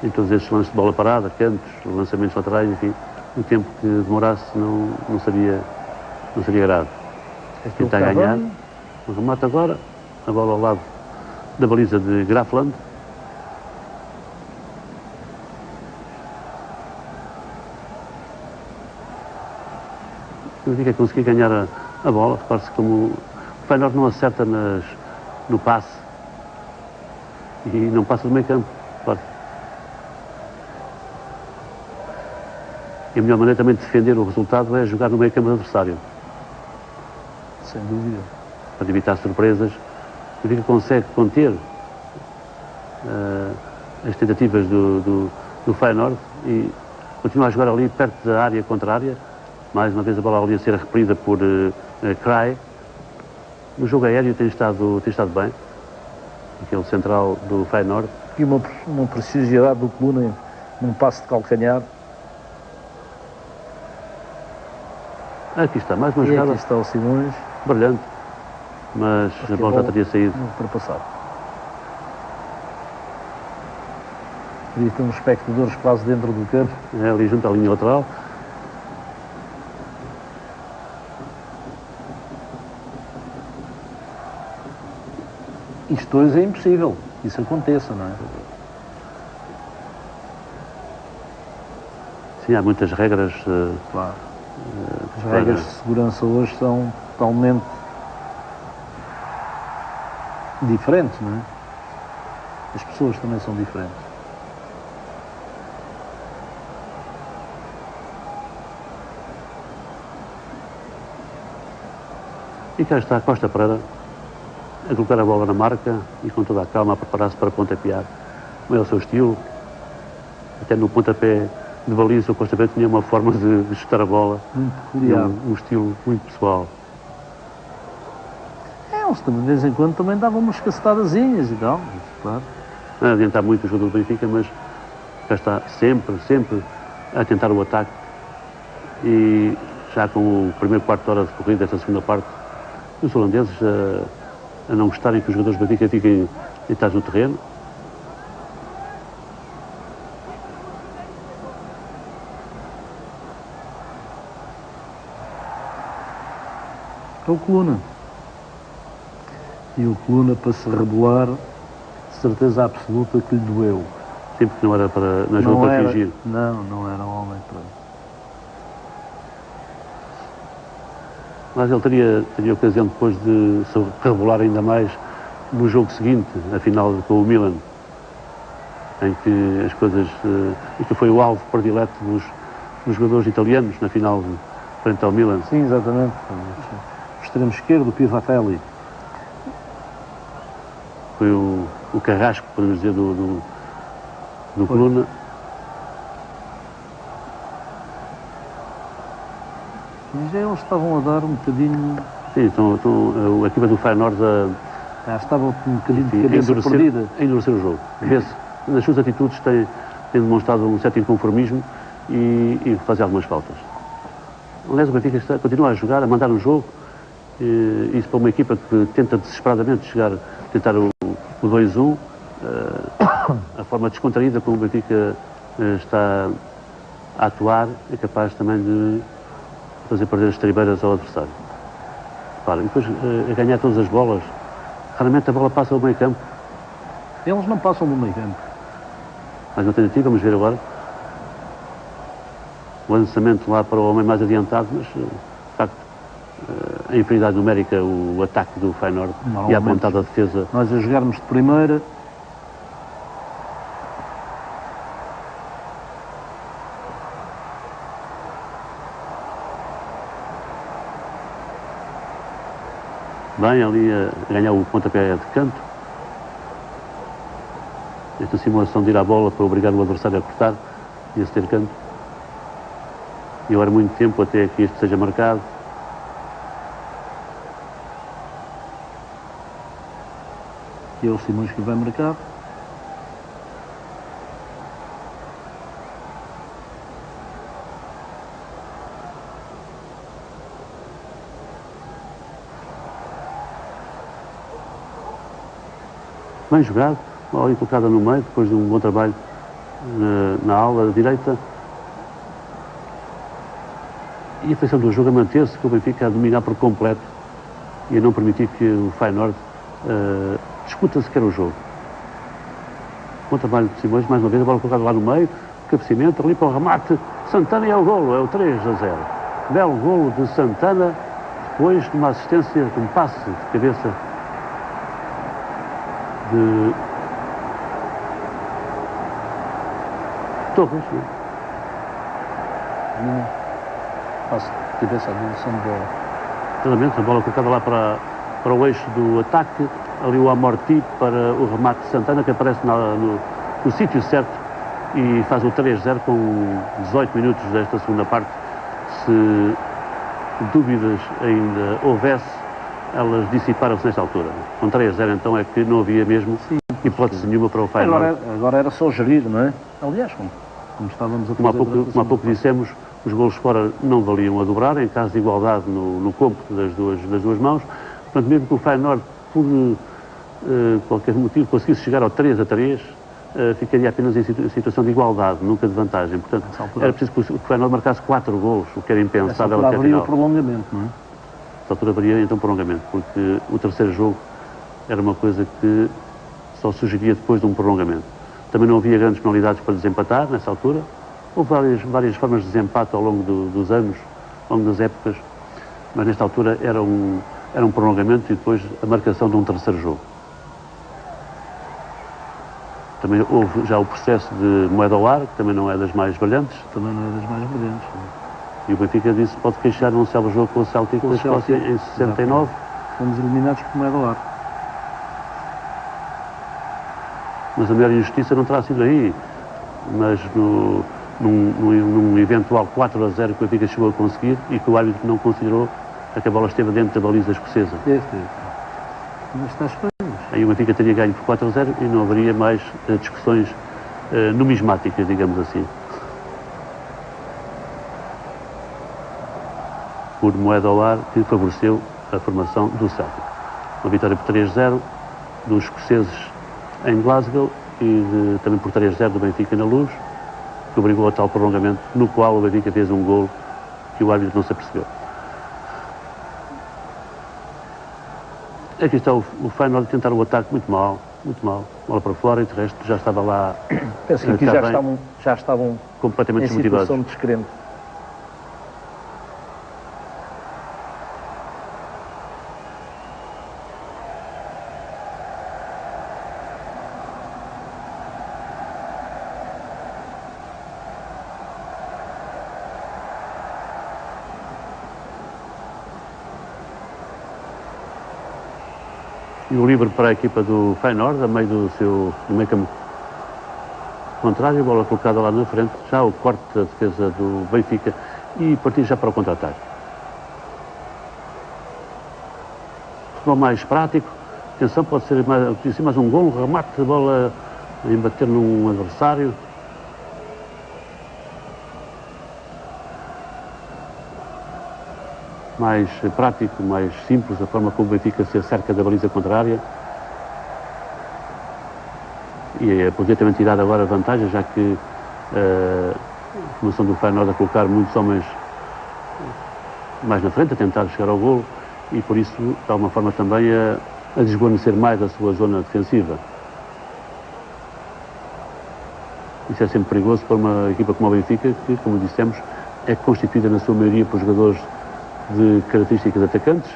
em todos estes lances de bola parada, cantos, lançamentos laterais, enfim. O tempo que demorasse não seria grave. Tentar ganhar. O remate agora, a bola ao lado da baliza de Grafland. O Benfica conseguiu ganhar a bola. Repare-se como o Feyenoord não acerta no passe e não passa do meio campo. Claro. E a melhor maneira também de defender o resultado é jogar no meio campo do adversário. Sem dúvida. Para evitar surpresas. O Benfica consegue conter as tentativas do Feyenoord e continua a jogar ali perto da área contrária. Mais uma vez a bola ali a ser repelida por Cry. No jogo aéreo tem estado bem. Aquele central do Feyenoord. E uma preciosidade do Coluna num passe de calcanhar. Aqui está, mais uma E jogada. aqui está o Simões. Brilhante. Mas a bola já teria saído. Ultrapassado. Ali estão os espectadores quase dentro do campo. É ali junto à linha lateral. Isto hoje é impossível que isso aconteça, não é? Sim, há muitas regras. Claro. As regras de segurança hoje são totalmente diferentes, não é? As pessoas também são diferentes. E cá está a Costa Pereira a colocar a bola na marca e com toda a calma a preparar-se para pontapear. Como é o seu estilo. Até no pontapé de baliza o Costa Pereira tinha uma forma de chutar a bola. Muito peculiar. Um estilo muito pessoal. Eles de vez em quando também davam umas cacetadazinhas e tal, claro. Não é adiantar muito o jogador do Benfica, mas cá está sempre a tentar o ataque. E já com o primeiro quarto de hora de corrida desta segunda parte, os holandeses a não gostarem que os jogadores do Benfica fiquem deitados no terreno. É o Coluna. E o Coluna, para se rebolar, certeza absoluta que lhe doeu. Sim, porque não era para, não jogou para fingir. Não era um homem para... Mas ele teria ocasião depois de se rebolar ainda mais no jogo seguinte, a final com o Milan, em que as coisas... e que foi o alvo predileto dos jogadores italianos na final frente ao Milan. Sim, exatamente. O extremo esquerdo, o Pivatelli. Foi o carrasco, podemos dizer, do Coluna. E já eles estavam a dar um bocadinho... Sim, a equipa do Feyenoord estava um bocadinho de cabeça perdida. A endurecer o jogo. Vê-se, nas suas atitudes tem demonstrado um certo inconformismo e fazer algumas faltas. Aliás, o Benfica continua a jogar, a mandar um jogo, isso para uma equipa que tenta desesperadamente tentar o 2-1, a forma descontraída como o Benfica está a atuar é capaz também de fazer perder as tribeiras ao adversário. Claro, e depois a ganhar todas as bolas, raramente a bola passa ao meio campo. Eles não passam do meio campo. Mais uma tentativa, vamos ver agora. O lançamento lá para o homem mais adiantado, mas de facto a inferioridade numérica, o ataque do Feyenoord e a apontada defesa. Nós a jogarmos de primeira. Bem, ali a ganhar o pontapé de canto. Esta simulação de ir à bola para obrigar o adversário a cortar e a se ter canto. E agora muito tempo até que isto seja marcado. E é o Simões que vai marcar. Bem jogado, bola ali colocada no meio, depois de um bom trabalho na ala direita. E a feição do jogo a manter-se, com o Benfica a dominar por completo e a não permitir que o Feyenoord discuta sequer o jogo. Bom trabalho de Simões, mais uma vez, a bola colocada lá no meio, cabeceamento, ali para o remate, Santana e é o golo, é o 3-0. Belo golo de Santana, depois de uma assistência, de um passe de cabeça de Torres. Passe de cabeça à direção de bola. Exatamente, a bola colocada lá para o eixo do ataque, ali o Amorti para o remate de Santana, que aparece no sítio certo e faz o 3-0 com 18 minutos desta segunda parte. Se dúvidas ainda houvesse, elas dissiparam-se nesta altura. Com 3-0 então é que não havia mesmo hipótese nenhuma para o Feyenoord. Agora era só gerir, não é? Aliás, como estávamos a Como há pouco dissemos, Os golos fora não valiam a dobrar, em caso de igualdade no cômputo das duas mãos. Portanto, mesmo que o Feyenoord, por qualquer motivo, conseguisse chegar ao 3-3, ficaria apenas em situação de igualdade, nunca de vantagem. Portanto, era preciso que o Feyenoord marcasse 4 golos, o que era impensável até a final. Haveria o prolongamento, não é? Nessa altura haveria então prolongamento, porque o terceiro jogo era uma coisa que só surgiria depois de um prolongamento. Também não havia grandes penalidades para desempatar nessa altura. Houve várias formas de desempate ao longo dos anos, ao longo das épocas, mas nesta altura era um prolongamento e depois a marcação de um terceiro jogo. Também houve já o processo de moeda ao ar, que também não é das mais brilhantes. Também não é das mais brilhantes. E o Benfica disse que pode queixar num célebre jogo com o Celtic da Escócia em 69. Fomos eliminados por moeda ao ar. Mas a maior injustiça não terá sido aí, mas num eventual 4-0 que o Benfica chegou a conseguir e que o árbitro não considerou que a bola esteve dentro da baliza escocesa. Mas está estranho. Aí o Benfica teria ganho por 4-0 e não haveria mais discussões numismáticas, digamos assim. Por moeda ao ar, que favoreceu a formação do Celtic. Uma vitória por 3-0 dos escoceses em Glasgow e também por 3-0 do Benfica na Luz, que obrigou a tal prolongamento, no qual o Benfica fez um golo que o árbitro não se apercebeu. Aqui está o Feyenoord a tentar o ataque muito mal, bola para fora e de resto já estava lá. Penso que aqui já estavam completamente desmotivados. Em situação de descrente. E o livre para a equipa do Feyenoord, a meio do meio campo contrário, bola colocada lá na frente, já o corte da defesa do Benfica e partir já para o contra-ataque. Futebol mais prático, atenção, pode ser mais um gol, um remate de bola em bater num adversário. Mais prático, mais simples, a forma como o Benfica se acerca da baliza contrária. E podia também tirar agora vantagem, já que a formação do Feyenoord a colocar muitos homens mais na frente, a tentar chegar ao golo, e por isso, de alguma forma, também a desguarnecer mais a sua zona defensiva. Isso é sempre perigoso para uma equipa como a Benfica, que, como dissemos, é constituída na sua maioria por jogadores de características atacantes.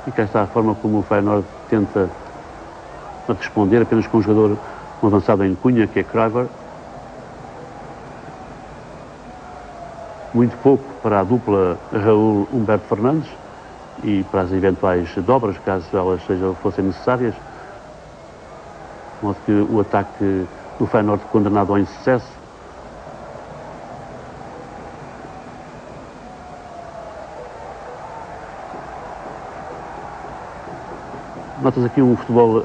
E cá está a forma como o Feyenoord tenta responder apenas com um jogador, um avançado em Cunha, que é Kraver. Muito pouco para a dupla Raul-Humberto Fernandes e para as eventuais dobras, caso elas fossem necessárias. De modo que o ataque do Feyenoord condenado ao insucesso. Notas aqui um futebol,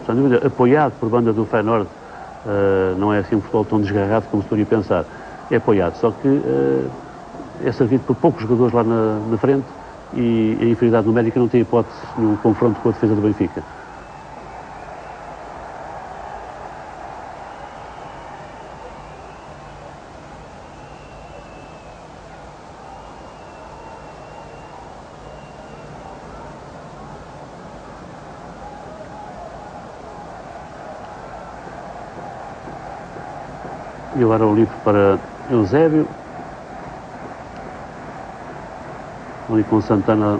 sem dúvida, apoiado por banda do Feyenoord. Não é assim um futebol tão desgarrado como se poderia pensar. É apoiado, só que é servido por poucos jogadores lá na frente e a inferioridade numérica não tem hipótese no confronto com a defesa do Benfica. E agora o livre para Eusébio. Ali com Santana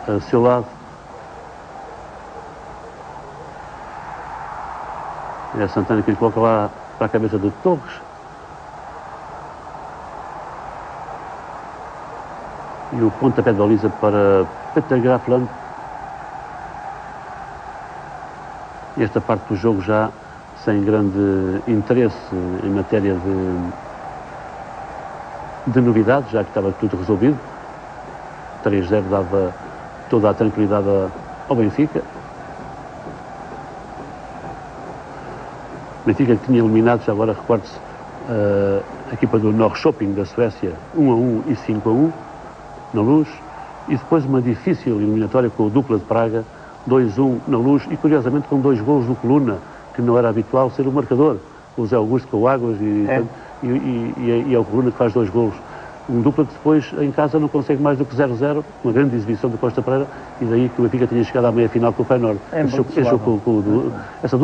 a seu lado. É a Santana que lhe coloca lá para a cabeça do Torres. E o pontapé de baliza para Peter Grafland. E esta parte do jogo já sem grande interesse em matéria de novidades, já que estava tudo resolvido. 3-0 dava toda a tranquilidade ao Benfica. Benfica que tinha eliminado, já agora recorde-se, a equipa do Norrköping da Suécia 1-1 e 5-1 na Luz, e depois uma difícil eliminatória com o Dukla de Praga 2-1 na Luz, e curiosamente com 2 golos do Coluna, que não era habitual ser o marcador, o Zé Augusto com o Águas e é o Coluna que faz 2 golos. Um Dukla que depois em casa não consegue mais do que 0-0, uma grande exibição do Costa Pereira, e daí que o Benfica tinha chegado à meia-final com o Feyenoord. Essa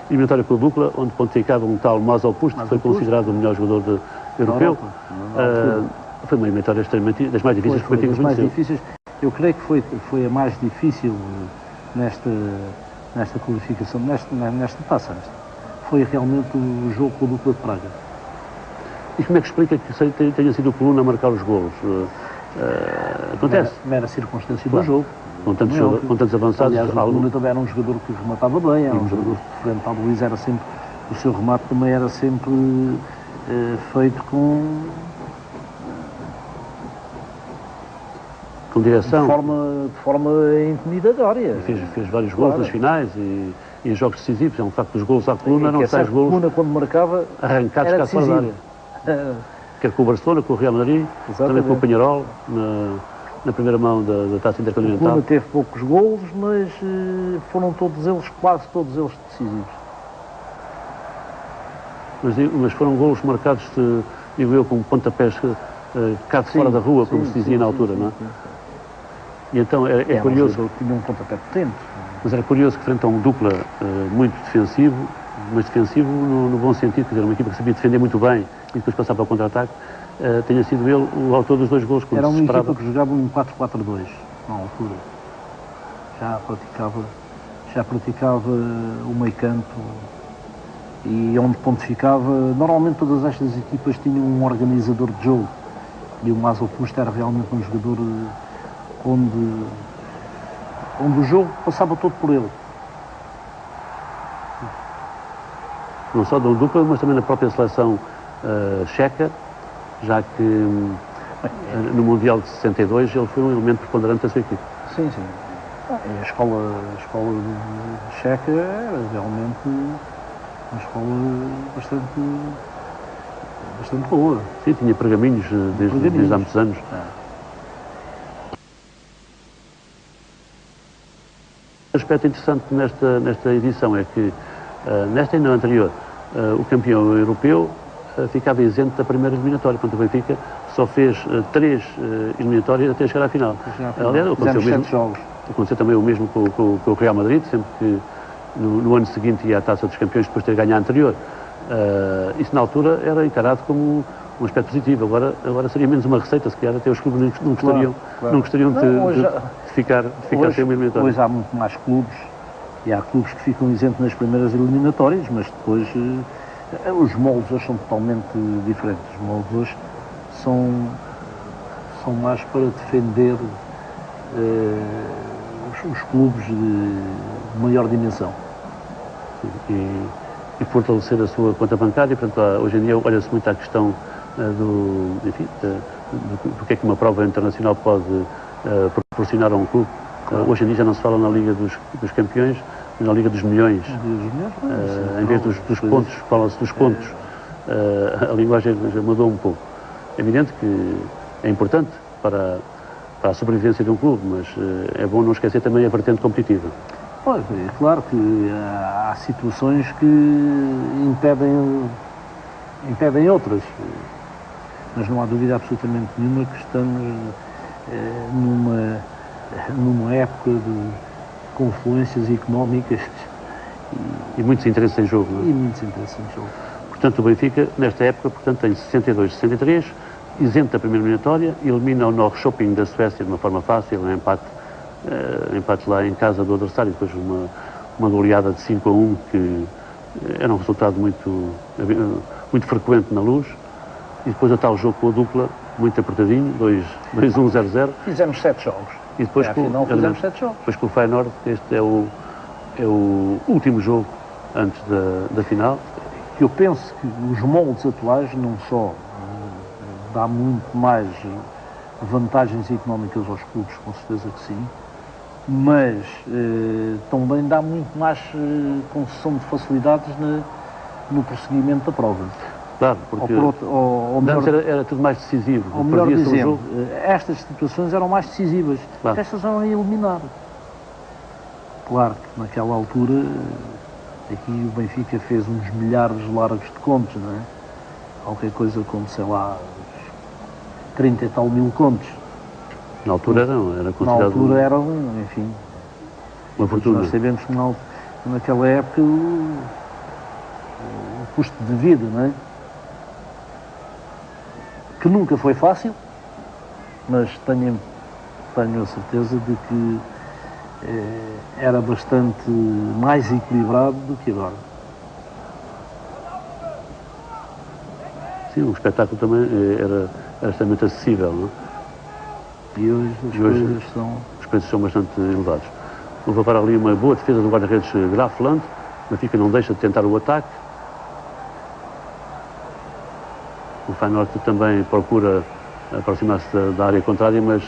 eliminatória com o Dukla, onde pontificava um tal Mazopust, que foi considerado o melhor jogador europeu, foi uma eliminatória extremamente das mais difíceis que o Benfica conheceu. Eu creio que foi a mais difícil nesta qualificação, nesta taça. Foi realmente o jogo com o Dukla de Praga. E como é que explica que tenha sido o Coluna a marcar os golos? Acontece. Mera circunstância do jogo. Com tantos avançados. Aliás, o Coluna também era um jogador que rematava bem, era um jogador que frente ao Luís, era sempre, o seu remate também era sempre feito com direção. De forma intimidatória. Fez vários golos nas finais e em jogos decisivos. É um facto dos golos à Coluna, não sai golos. Coluna, quando marcava, arrancados cá fora da área. Quer com o Barcelona, com o Real Madrid, também com o Peñarol, na primeira mão da Taça Intercontinental. O Coluna teve poucos golos, mas foram quase todos eles decisivos. Mas foram golos marcados, digo eu, com pontapés cá de fora da rua, como se dizia na altura, não é? E então é curioso. Tinha um pontapé potente. Mas era curioso que, frente a um Dukla muito defensivo, mas defensivo no bom sentido, quer dizer, uma equipa que sabia defender muito bem e depois passar para o contra-ataque, tenha sido ele o autor dos 2 gols. Era uma equipa que jogava um 4-4-2 na altura. Já praticava o meio campo, e onde pontificava. Normalmente todas estas equipas tinham um organizador de jogo, e o Mazopust era realmente um jogador onde o jogo passava todo por ele. Não só do Dukla, mas também na própria seleção checa, já que no Mundial de 62 ele foi um elemento preponderante da sua equipe. Sim. A escola checa era realmente uma escola bastante boa. Sim, tinha pergaminhos desde há muitos anos. Um aspecto interessante nesta edição é que, nesta e na anterior, o campeão europeu ficava isento da primeira eliminatória, portanto o Benfica só fez 3 eliminatórias até chegar à final. Aliás, aconteceu também o mesmo com o Real Madrid, sempre que no ano seguinte ia à Taça dos Campeões depois de ter ganho a anterior. Isso na altura era encarado como um aspecto positivo, agora seria menos uma receita, se calhar até os clubes não gostariam de ficar sem uma eliminatória. Hoje há muito mais clubes, e há clubes que ficam isentos nas primeiras eliminatórias, mas depois os moldes hoje são totalmente diferentes. Os moldes hoje são mais para defender os clubes de maior dimensão. E fortalecer a sua conta bancária. Portanto, hoje em dia olha-se muito à questão do que é que uma prova internacional pode proporcionar a um clube. Claro. Hoje em dia já não se fala na Liga dos Campeões, mas na Liga dos Milhões. Em vez dos pontos, fala-se dos contos. A linguagem já mudou um pouco. É evidente que é importante para a sobrevivência de um clube, mas é bom não esquecer também a vertente competitiva. Pois, é claro que há situações que impedem outras, mas não há dúvida absolutamente nenhuma que estamos numa época de confluências económicas e muitos interesses em jogo. E muitos interesses em jogo. Portanto, o Benfica, nesta época, tem 62, 63, isento da primeira eliminatória, elimina o Norrköping da Suécia de uma forma fácil, um empate lá em casa do adversário, depois uma goleada de 5-1, que era um resultado muito frequente na Luz, e depois a tal jogo com a Dukla, muito apertadinho, 2-1-0-0. Fizemos 7 jogos. E depois fizemos 7 jogos. Depois com o Feyenoord, este é o último jogo antes da final. Eu penso que os moldes atuais não só dá muito mais vantagens económicas aos clubes, com certeza que sim, mas também dá muito mais concessão de facilidades no prosseguimento da prova. Claro, porque antes era tudo mais decisivo. Ou melhor dizendo, estas situações eram mais decisivas, claro. Estas eram a eliminar. Claro que naquela altura, aqui o Benfica fez uns milhares largos de contos, não é? Qualquer coisa como, sei lá, 30 e tal mil contos. Na altura era considerado... Na altura era, enfim... Uma fortuna. Nós sabemos que naquela época o custo de vida, não é? Que nunca foi fácil, mas tenho a certeza de que era bastante mais equilibrado do que agora. Sim, o espetáculo também era extremamente acessível, não é? E hoje os preços são bastante elevados. Houve agora ali uma boa defesa do guarda-redes Grafland. O Benfica não deixa de tentar o ataque. O Feyenoord também procura aproximar-se da área contrária, mas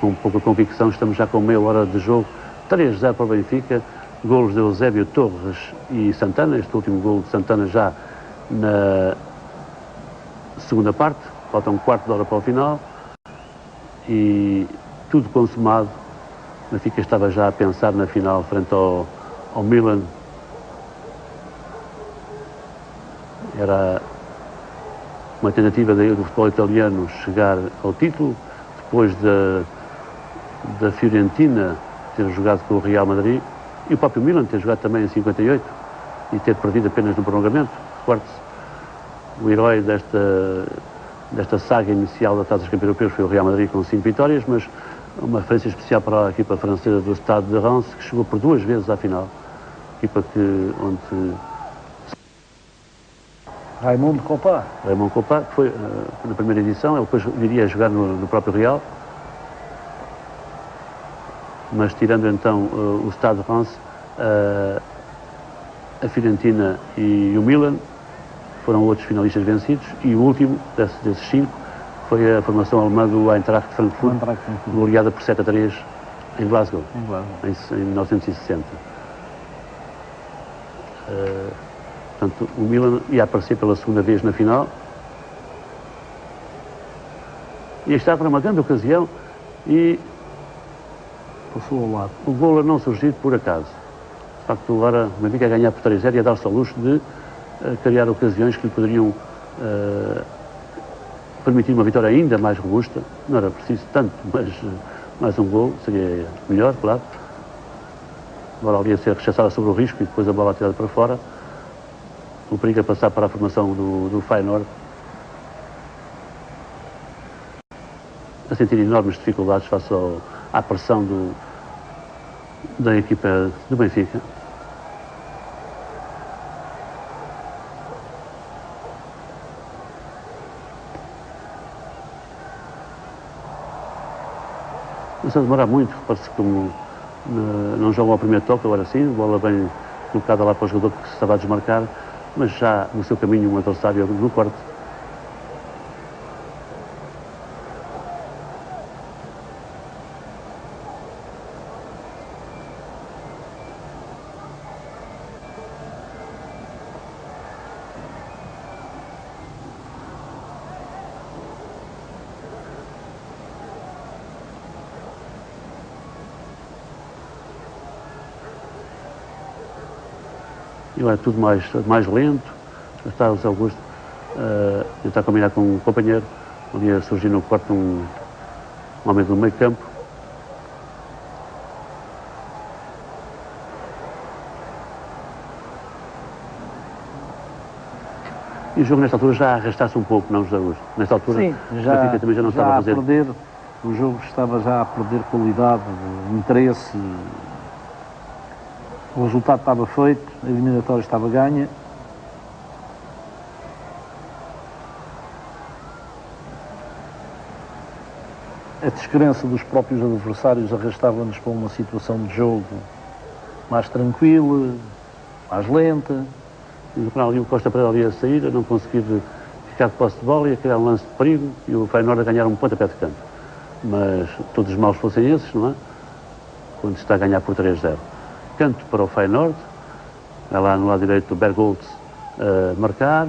com pouca convicção. Estamos já com meia hora de jogo. 3-0 para o Benfica. Golos de Eusébio, Torres e Santana. Este último golo de Santana já na segunda parte. Falta um quarto de hora para o final. E tudo consumado. O Benfica estava já a pensar na final frente ao Milan. Era uma tentativa do futebol italiano chegar ao título, depois da Fiorentina ter jogado com o Real Madrid e o próprio Milan ter jogado também em 58 e ter perdido apenas no prolongamento. Recorde-se, o herói desta saga inicial da Taça dos Campeões Europeus foi o Real Madrid com 5 vitórias, mas uma referência especial para a equipa francesa do Stade de Reims, que chegou por 2 vezes à final. Equipa onde Raymond Kopa, que foi na primeira edição, ele depois viria a jogar no próprio Real. Mas tirando então o Stade de Reims, a Fiorentina e o Milan foram outros finalistas vencidos, e o último desses 5 foi a formação alemã do Eintracht Frankfurt, goleada por 7-3 em Glasgow, em 1960. Portanto, o Milan ia aparecer pela segunda vez na final. E estava numa grande ocasião e passou ao lado. O golo não surgiu por acaso. De facto, agora o Benfica a ganhar por 3-0 e a dar-se ao luxo de criar ocasiões que lhe poderiam permitir uma vitória ainda mais robusta. Não era preciso tanto, mas mais um golo seria melhor, claro. Agora ali a ser rechaçada sobre o risco e depois a bola tirada para fora. O perigo é passar para a formação do Feyenoord, a sentir enormes dificuldades face à pressão da equipa do Benfica. Não se demorar muito, parece que não jogam ao primeiro toque, agora sim, a bola bem colocada lá para o jogador que se estava a desmarcar, mas já no seu caminho um adversário no corte. E agora é tudo mais lento. Está o Zé Augusto tentar combinar com um companheiro. Ali a surgir no corte um homem do meio campo. E o jogo nesta altura já arrastasse um pouco, não, José Augusto? Nesta altura, sim, o Benfica também já não estava a fazer. O jogo estava já a perder qualidade, interesse. O resultado estava feito, a eliminatória estava ganha. A descrença dos próprios adversários arrastava-nos para uma situação de jogo mais tranquila, mais lenta. E ali o Costa Pereira ali a sair, a não conseguir ficar de posse de bola e a criar um lance de perigo, e o Feyenoord a ganhar um pontapé de canto. Mas todos os maus fossem esses, não é? quando se está a ganhar por 3-0. Canto para o Feyenoord, é lá no lado direito o Bergholtz a marcar.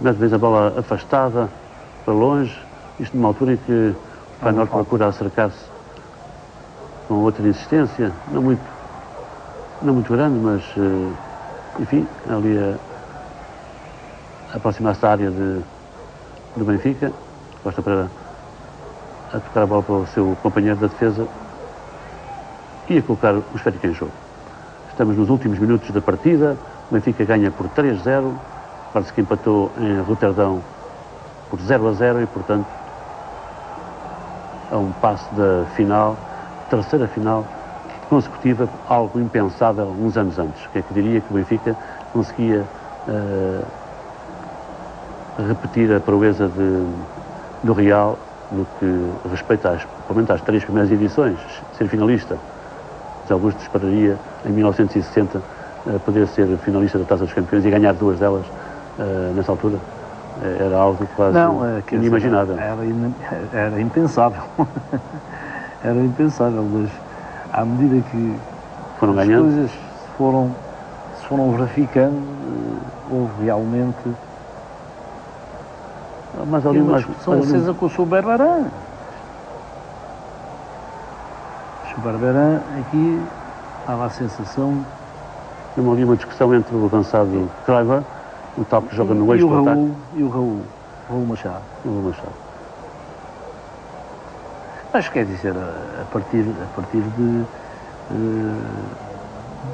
Mais vezes a bola afastada para longe, isto numa altura em que o Feyenoord procura acercar-se com outra insistência, não muito grande, mas enfim, ali a aproximar-se da área do Benfica. Costa Pereira a tocar a bola para o seu companheiro da defesa e a colocar o esférico em jogo. Estamos nos últimos minutos da partida, o Benfica ganha por 3-0, parece que empatou em Roterdão por 0-0 e, portanto, a um passo da final, terceira final consecutiva, algo impensável uns anos antes. Que é que diria que o Benfica conseguia repetir a proeza do Real no que respeita pelo menos às 3 primeiras edições, ser finalista. José Augusto esperaria em 1960 poder ser finalista da Taça dos Campeões e ganhar 2 delas nessa altura. Era algo quase inimaginável. Era impensável. Era impensável, mas à medida que foram as ganhando, coisas se foram verificando, houve realmente mas ali uma discussão acesa com o Sr. Berberan. O Sr. Berberan aqui dava a sensação... Temos ali uma discussão entre o avançado Kluivert, o tal que joga no eixo do ataque. E o Raul Machado. Mas quer dizer, a partir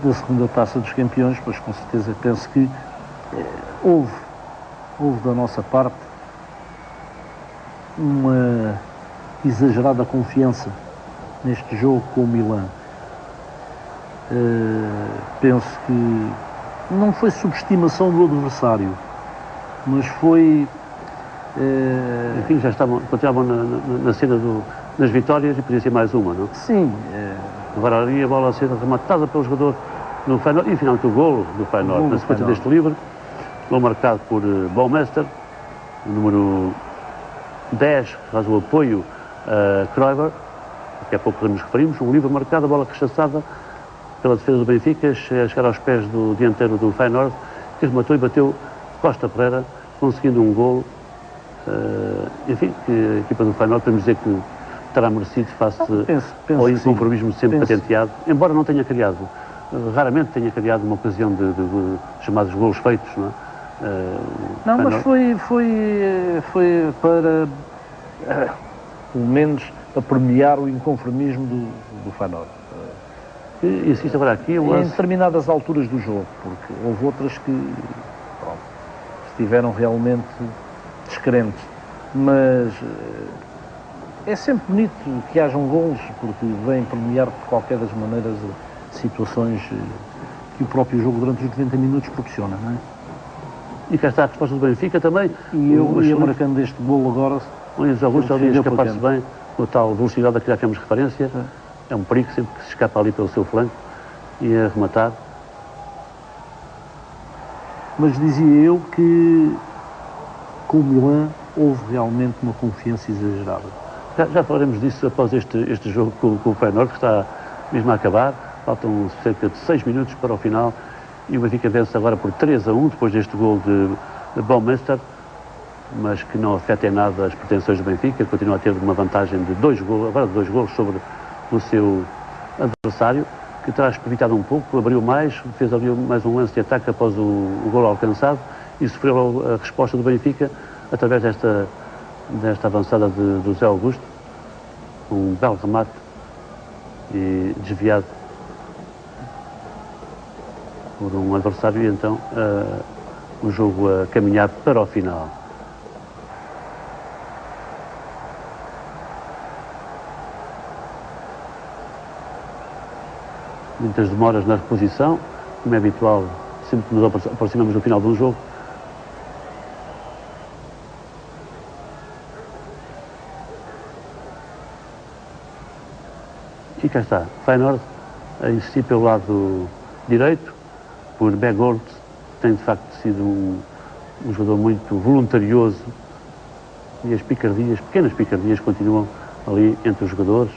da segunda Taça dos Campeões, pois com certeza penso que houve da nossa parte uma exagerada confiança neste jogo com o Milan. Penso que não foi subestimação do adversário, mas foi... Enfim, já continuavam na cena das vitórias e podia ser mais uma, não? Sim. Agora ali a bola a ser rematada pelo jogador do Feyenoord e finalmente o golo do Feyenoord na sequência deste livre. Gol marcado por Baumeister, número 10, que faz o apoio a Kluivert, daqui a pouco nos referimos. Um livre marcado, a bola rechaçada pela defesa do Benfica, a chegar aos pés do dianteiro do Feyenoord, que rematou e bateu Costa Pereira, conseguindo um golo. Enfim, que a equipa do Feyenoord, podemos dizer que terá merecido face ao inconformismo sempre patenteado, embora não tenha criado, raramente tenha criado uma ocasião de chamados golos feitos, não é? Não, mas foi para, pelo menos, para premiar o inconformismo do Feyenoord. Insisto agora aqui, em determinadas alturas do jogo, porque houve outras que estiveram realmente descrentes, mas é sempre bonito que hajam golos, porque vem premiar de qualquer das maneiras situações que o próprio jogo durante os 90 minutos proporciona, não é? E cá está a resposta do Benfica também. E eu ia marcando este golo agora. O José Augusto ali escapar-se bem, com a tal velocidade a que já temos referência. É um perigo sempre que se escapa ali pelo seu flanco e a rematar. Mas dizia eu que com o Milan houve realmente uma confiança exagerada. Já falaremos disso após este jogo com o Feyenoord, que está mesmo a acabar. Faltam cerca de 6 minutos para o final e o Benfica vence agora por 3-1, depois deste gol de Baumeister, mas que não afeta em nada as pretensões do Benfica. Continua a ter uma vantagem de 2 golos, agora de 2 golos sobre o seu adversário, que terá espreitado um pouco, abriu mais, fez ali mais um lance de ataque após o golo alcançado e sofreu a resposta do Benfica através desta avançada do José Augusto, um belo remate e desviado por um adversário, e então o jogo a caminhar para o final. Muitas demoras na reposição, como é habitual, sempre que nos aproximamos do final de um jogo. E cá está, Feyenoord a insistir pelo lado direito, por Bergholtz, tem de facto sido um jogador muito voluntarioso, e as picardias, pequenas picardias, continuam ali entre os jogadores.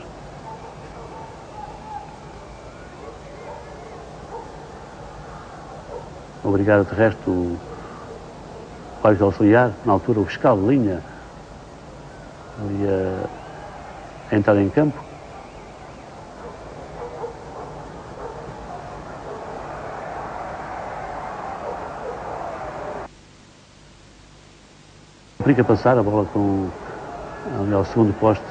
Obrigado, de resto, o árbitro auxiliar, na altura o fiscal de linha, ali a entrar em campo. Complica passar a bola ali ao segundo poste.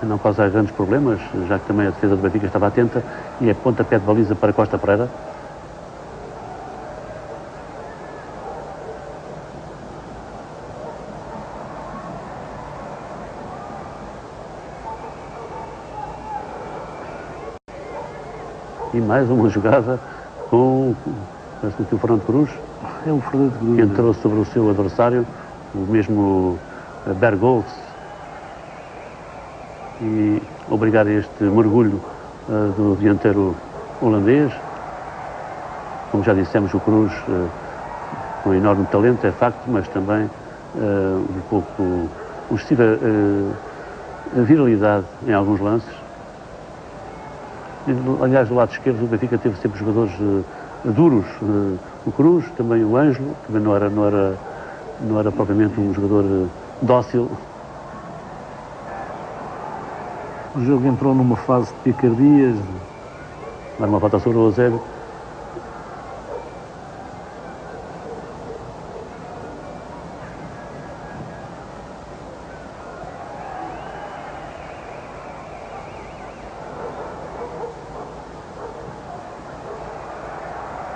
Não causar grandes problemas, já que também a defesa do Benfica estava atenta, e é pontapé de baliza para Costa Pereira. E mais uma jogada com o Fernando Cruz. É o Fernando Cruz. Que entrou sobre o seu adversário, o mesmo Bergholz, e obrigar a este mergulho do dianteiro holandês. Como já dissemos, o Cruz, com enorme talento, é facto, mas também um pouco excessiva viralidade em alguns lances. Aliás, do lado esquerdo, o Benfica teve sempre jogadores duros. O Cruz, também o Ângelo, também não era propriamente um jogador dócil. O jogo entrou numa fase de picardias. Dar uma falta sobre o Eusébio.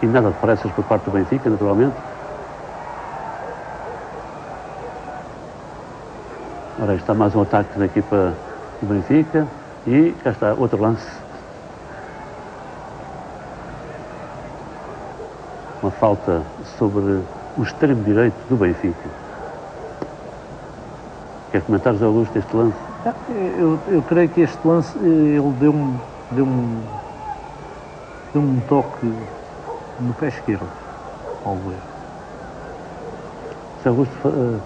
E nada de pressas por parte do Benfica, naturalmente. Ora, está mais um ataque da equipa do Benfica. E cá está outro lance. Uma falta sobre o extremo direito do Benfica. Quer comentar, José Augusto, este lance? Eu creio que este lance, ele deu um toque no pé esquerdo, ao ver. José Augusto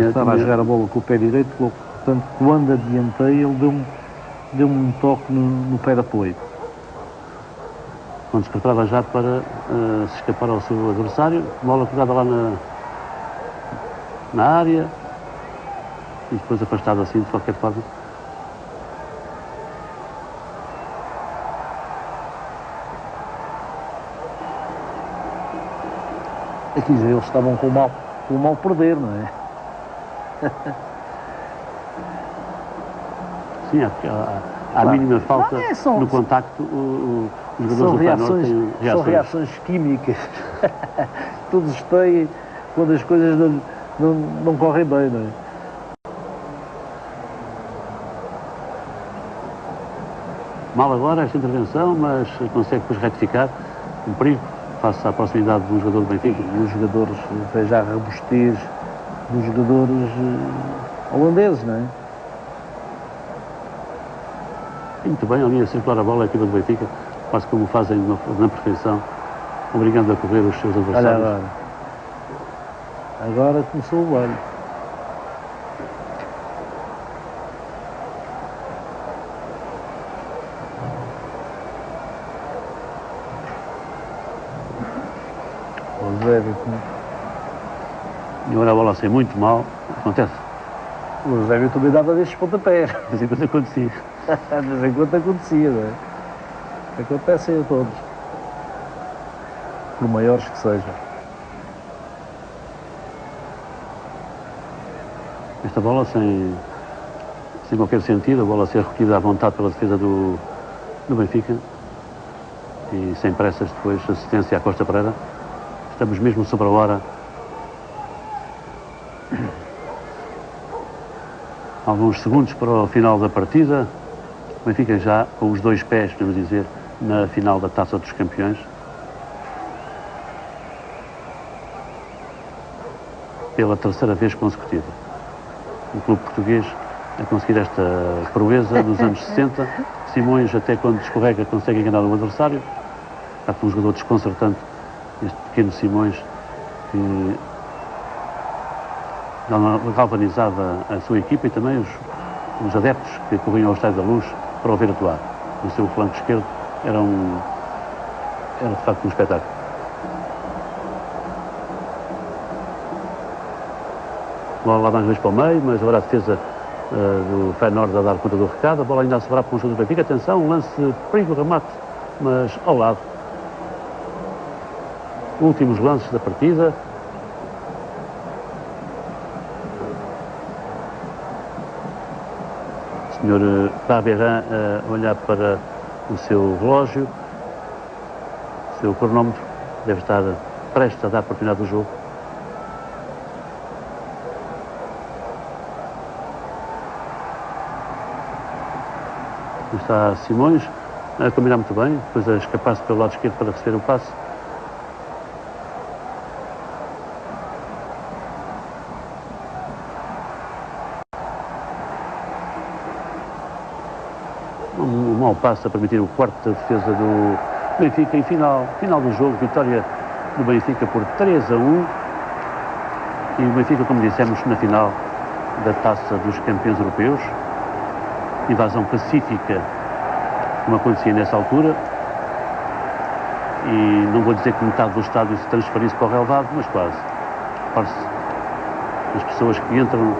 estava a jogar a bola com o pé direito, portanto, quando adiantei, ele deu um toque no pé de apoio. Quando se preparava já para se escapar ao seu adversário, bola colocada lá na área, e depois afastado assim, de qualquer forma. Aqui já eles estavam com o mal perder, não é? Sim, à mínima falta no contacto, os jogadores do Feyenoord têm reações. São reações químicas. Todos têm quando as coisas não correm bem, não é? Mal agora esta intervenção, mas consegue depois retificar. Um perigo face à proximidade do jogador do Benfica. E os jogadores, veja a robustez dos jogadores holandeses, não é? E muito bem, ali a circular a bola a equipa do Benfica, quase como fazem na perfeição, obrigando a correr os seus adversários. Olha agora começou o olho. E agora a bola sai muito mal, acontece. O Eusébio também dava destes pontapés. De vez em quando acontecia. De vez em quando acontecia, não é? Acontecem a todos. Por maiores que sejam. Esta bola sem qualquer sentido, a bola a ser recolhida à vontade pela defesa do Benfica. E sem pressas depois, assistência à Costa Pereira. Estamos mesmo sobre a hora. Alguns segundos para o final da partida. O Benfica já com os dois pés, podemos dizer, na final da Taça dos Campeões. Pela terceira vez consecutiva. O clube português a conseguir esta proeza dos anos 60. Simões, até quando escorrega, consegue enganar o adversário. Está com um jogador desconcertante este pequeno Simões que galvanizava a sua equipa e também os adeptos que corriam ao Estádio da Luz para o ver atuar. No seu flanco esquerdo era de facto um espetáculo. Bola lá mais vez para o meio, mas agora a defesa do Feyenoord a dar conta do recado. A bola ainda a sobrar para um jogador do Benfica. Atenção, um lance perigo, remate, mas ao lado. Últimos lances da partida. O senhor Taberran a olhar para o seu relógio. O seu cronómetro deve estar prestes a dar para o final do jogo. Está Simões a combinar muito bem, depois a escapar-se pelo lado esquerdo para receber o passe. Um mau passe a permitir o quarto da defesa do Benfica e final do jogo, vitória do Benfica por 3-1 e o Benfica, como dissemos, na final da Taça dos Campeões Europeus. Invasão pacífica, como acontecia nessa altura, e não vou dizer que metade do estádio se transferisse para o relvado, mas quase. Repare-se as pessoas que entram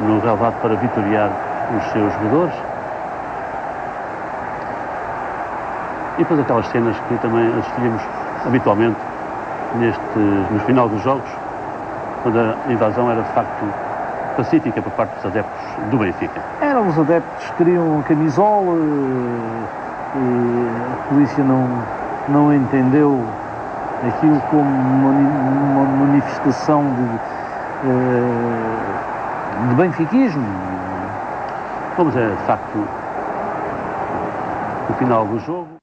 no relvado para vitoriar os seus jogadores, e depois aquelas cenas que também assistíamos habitualmente no final dos jogos, quando a invasão era de facto pacífica por parte dos adeptos do Benfica. Eram os adeptos que queriam a camisola e a polícia não entendeu aquilo como uma manifestação de benfiquismo. Vamos é de facto o final do jogo.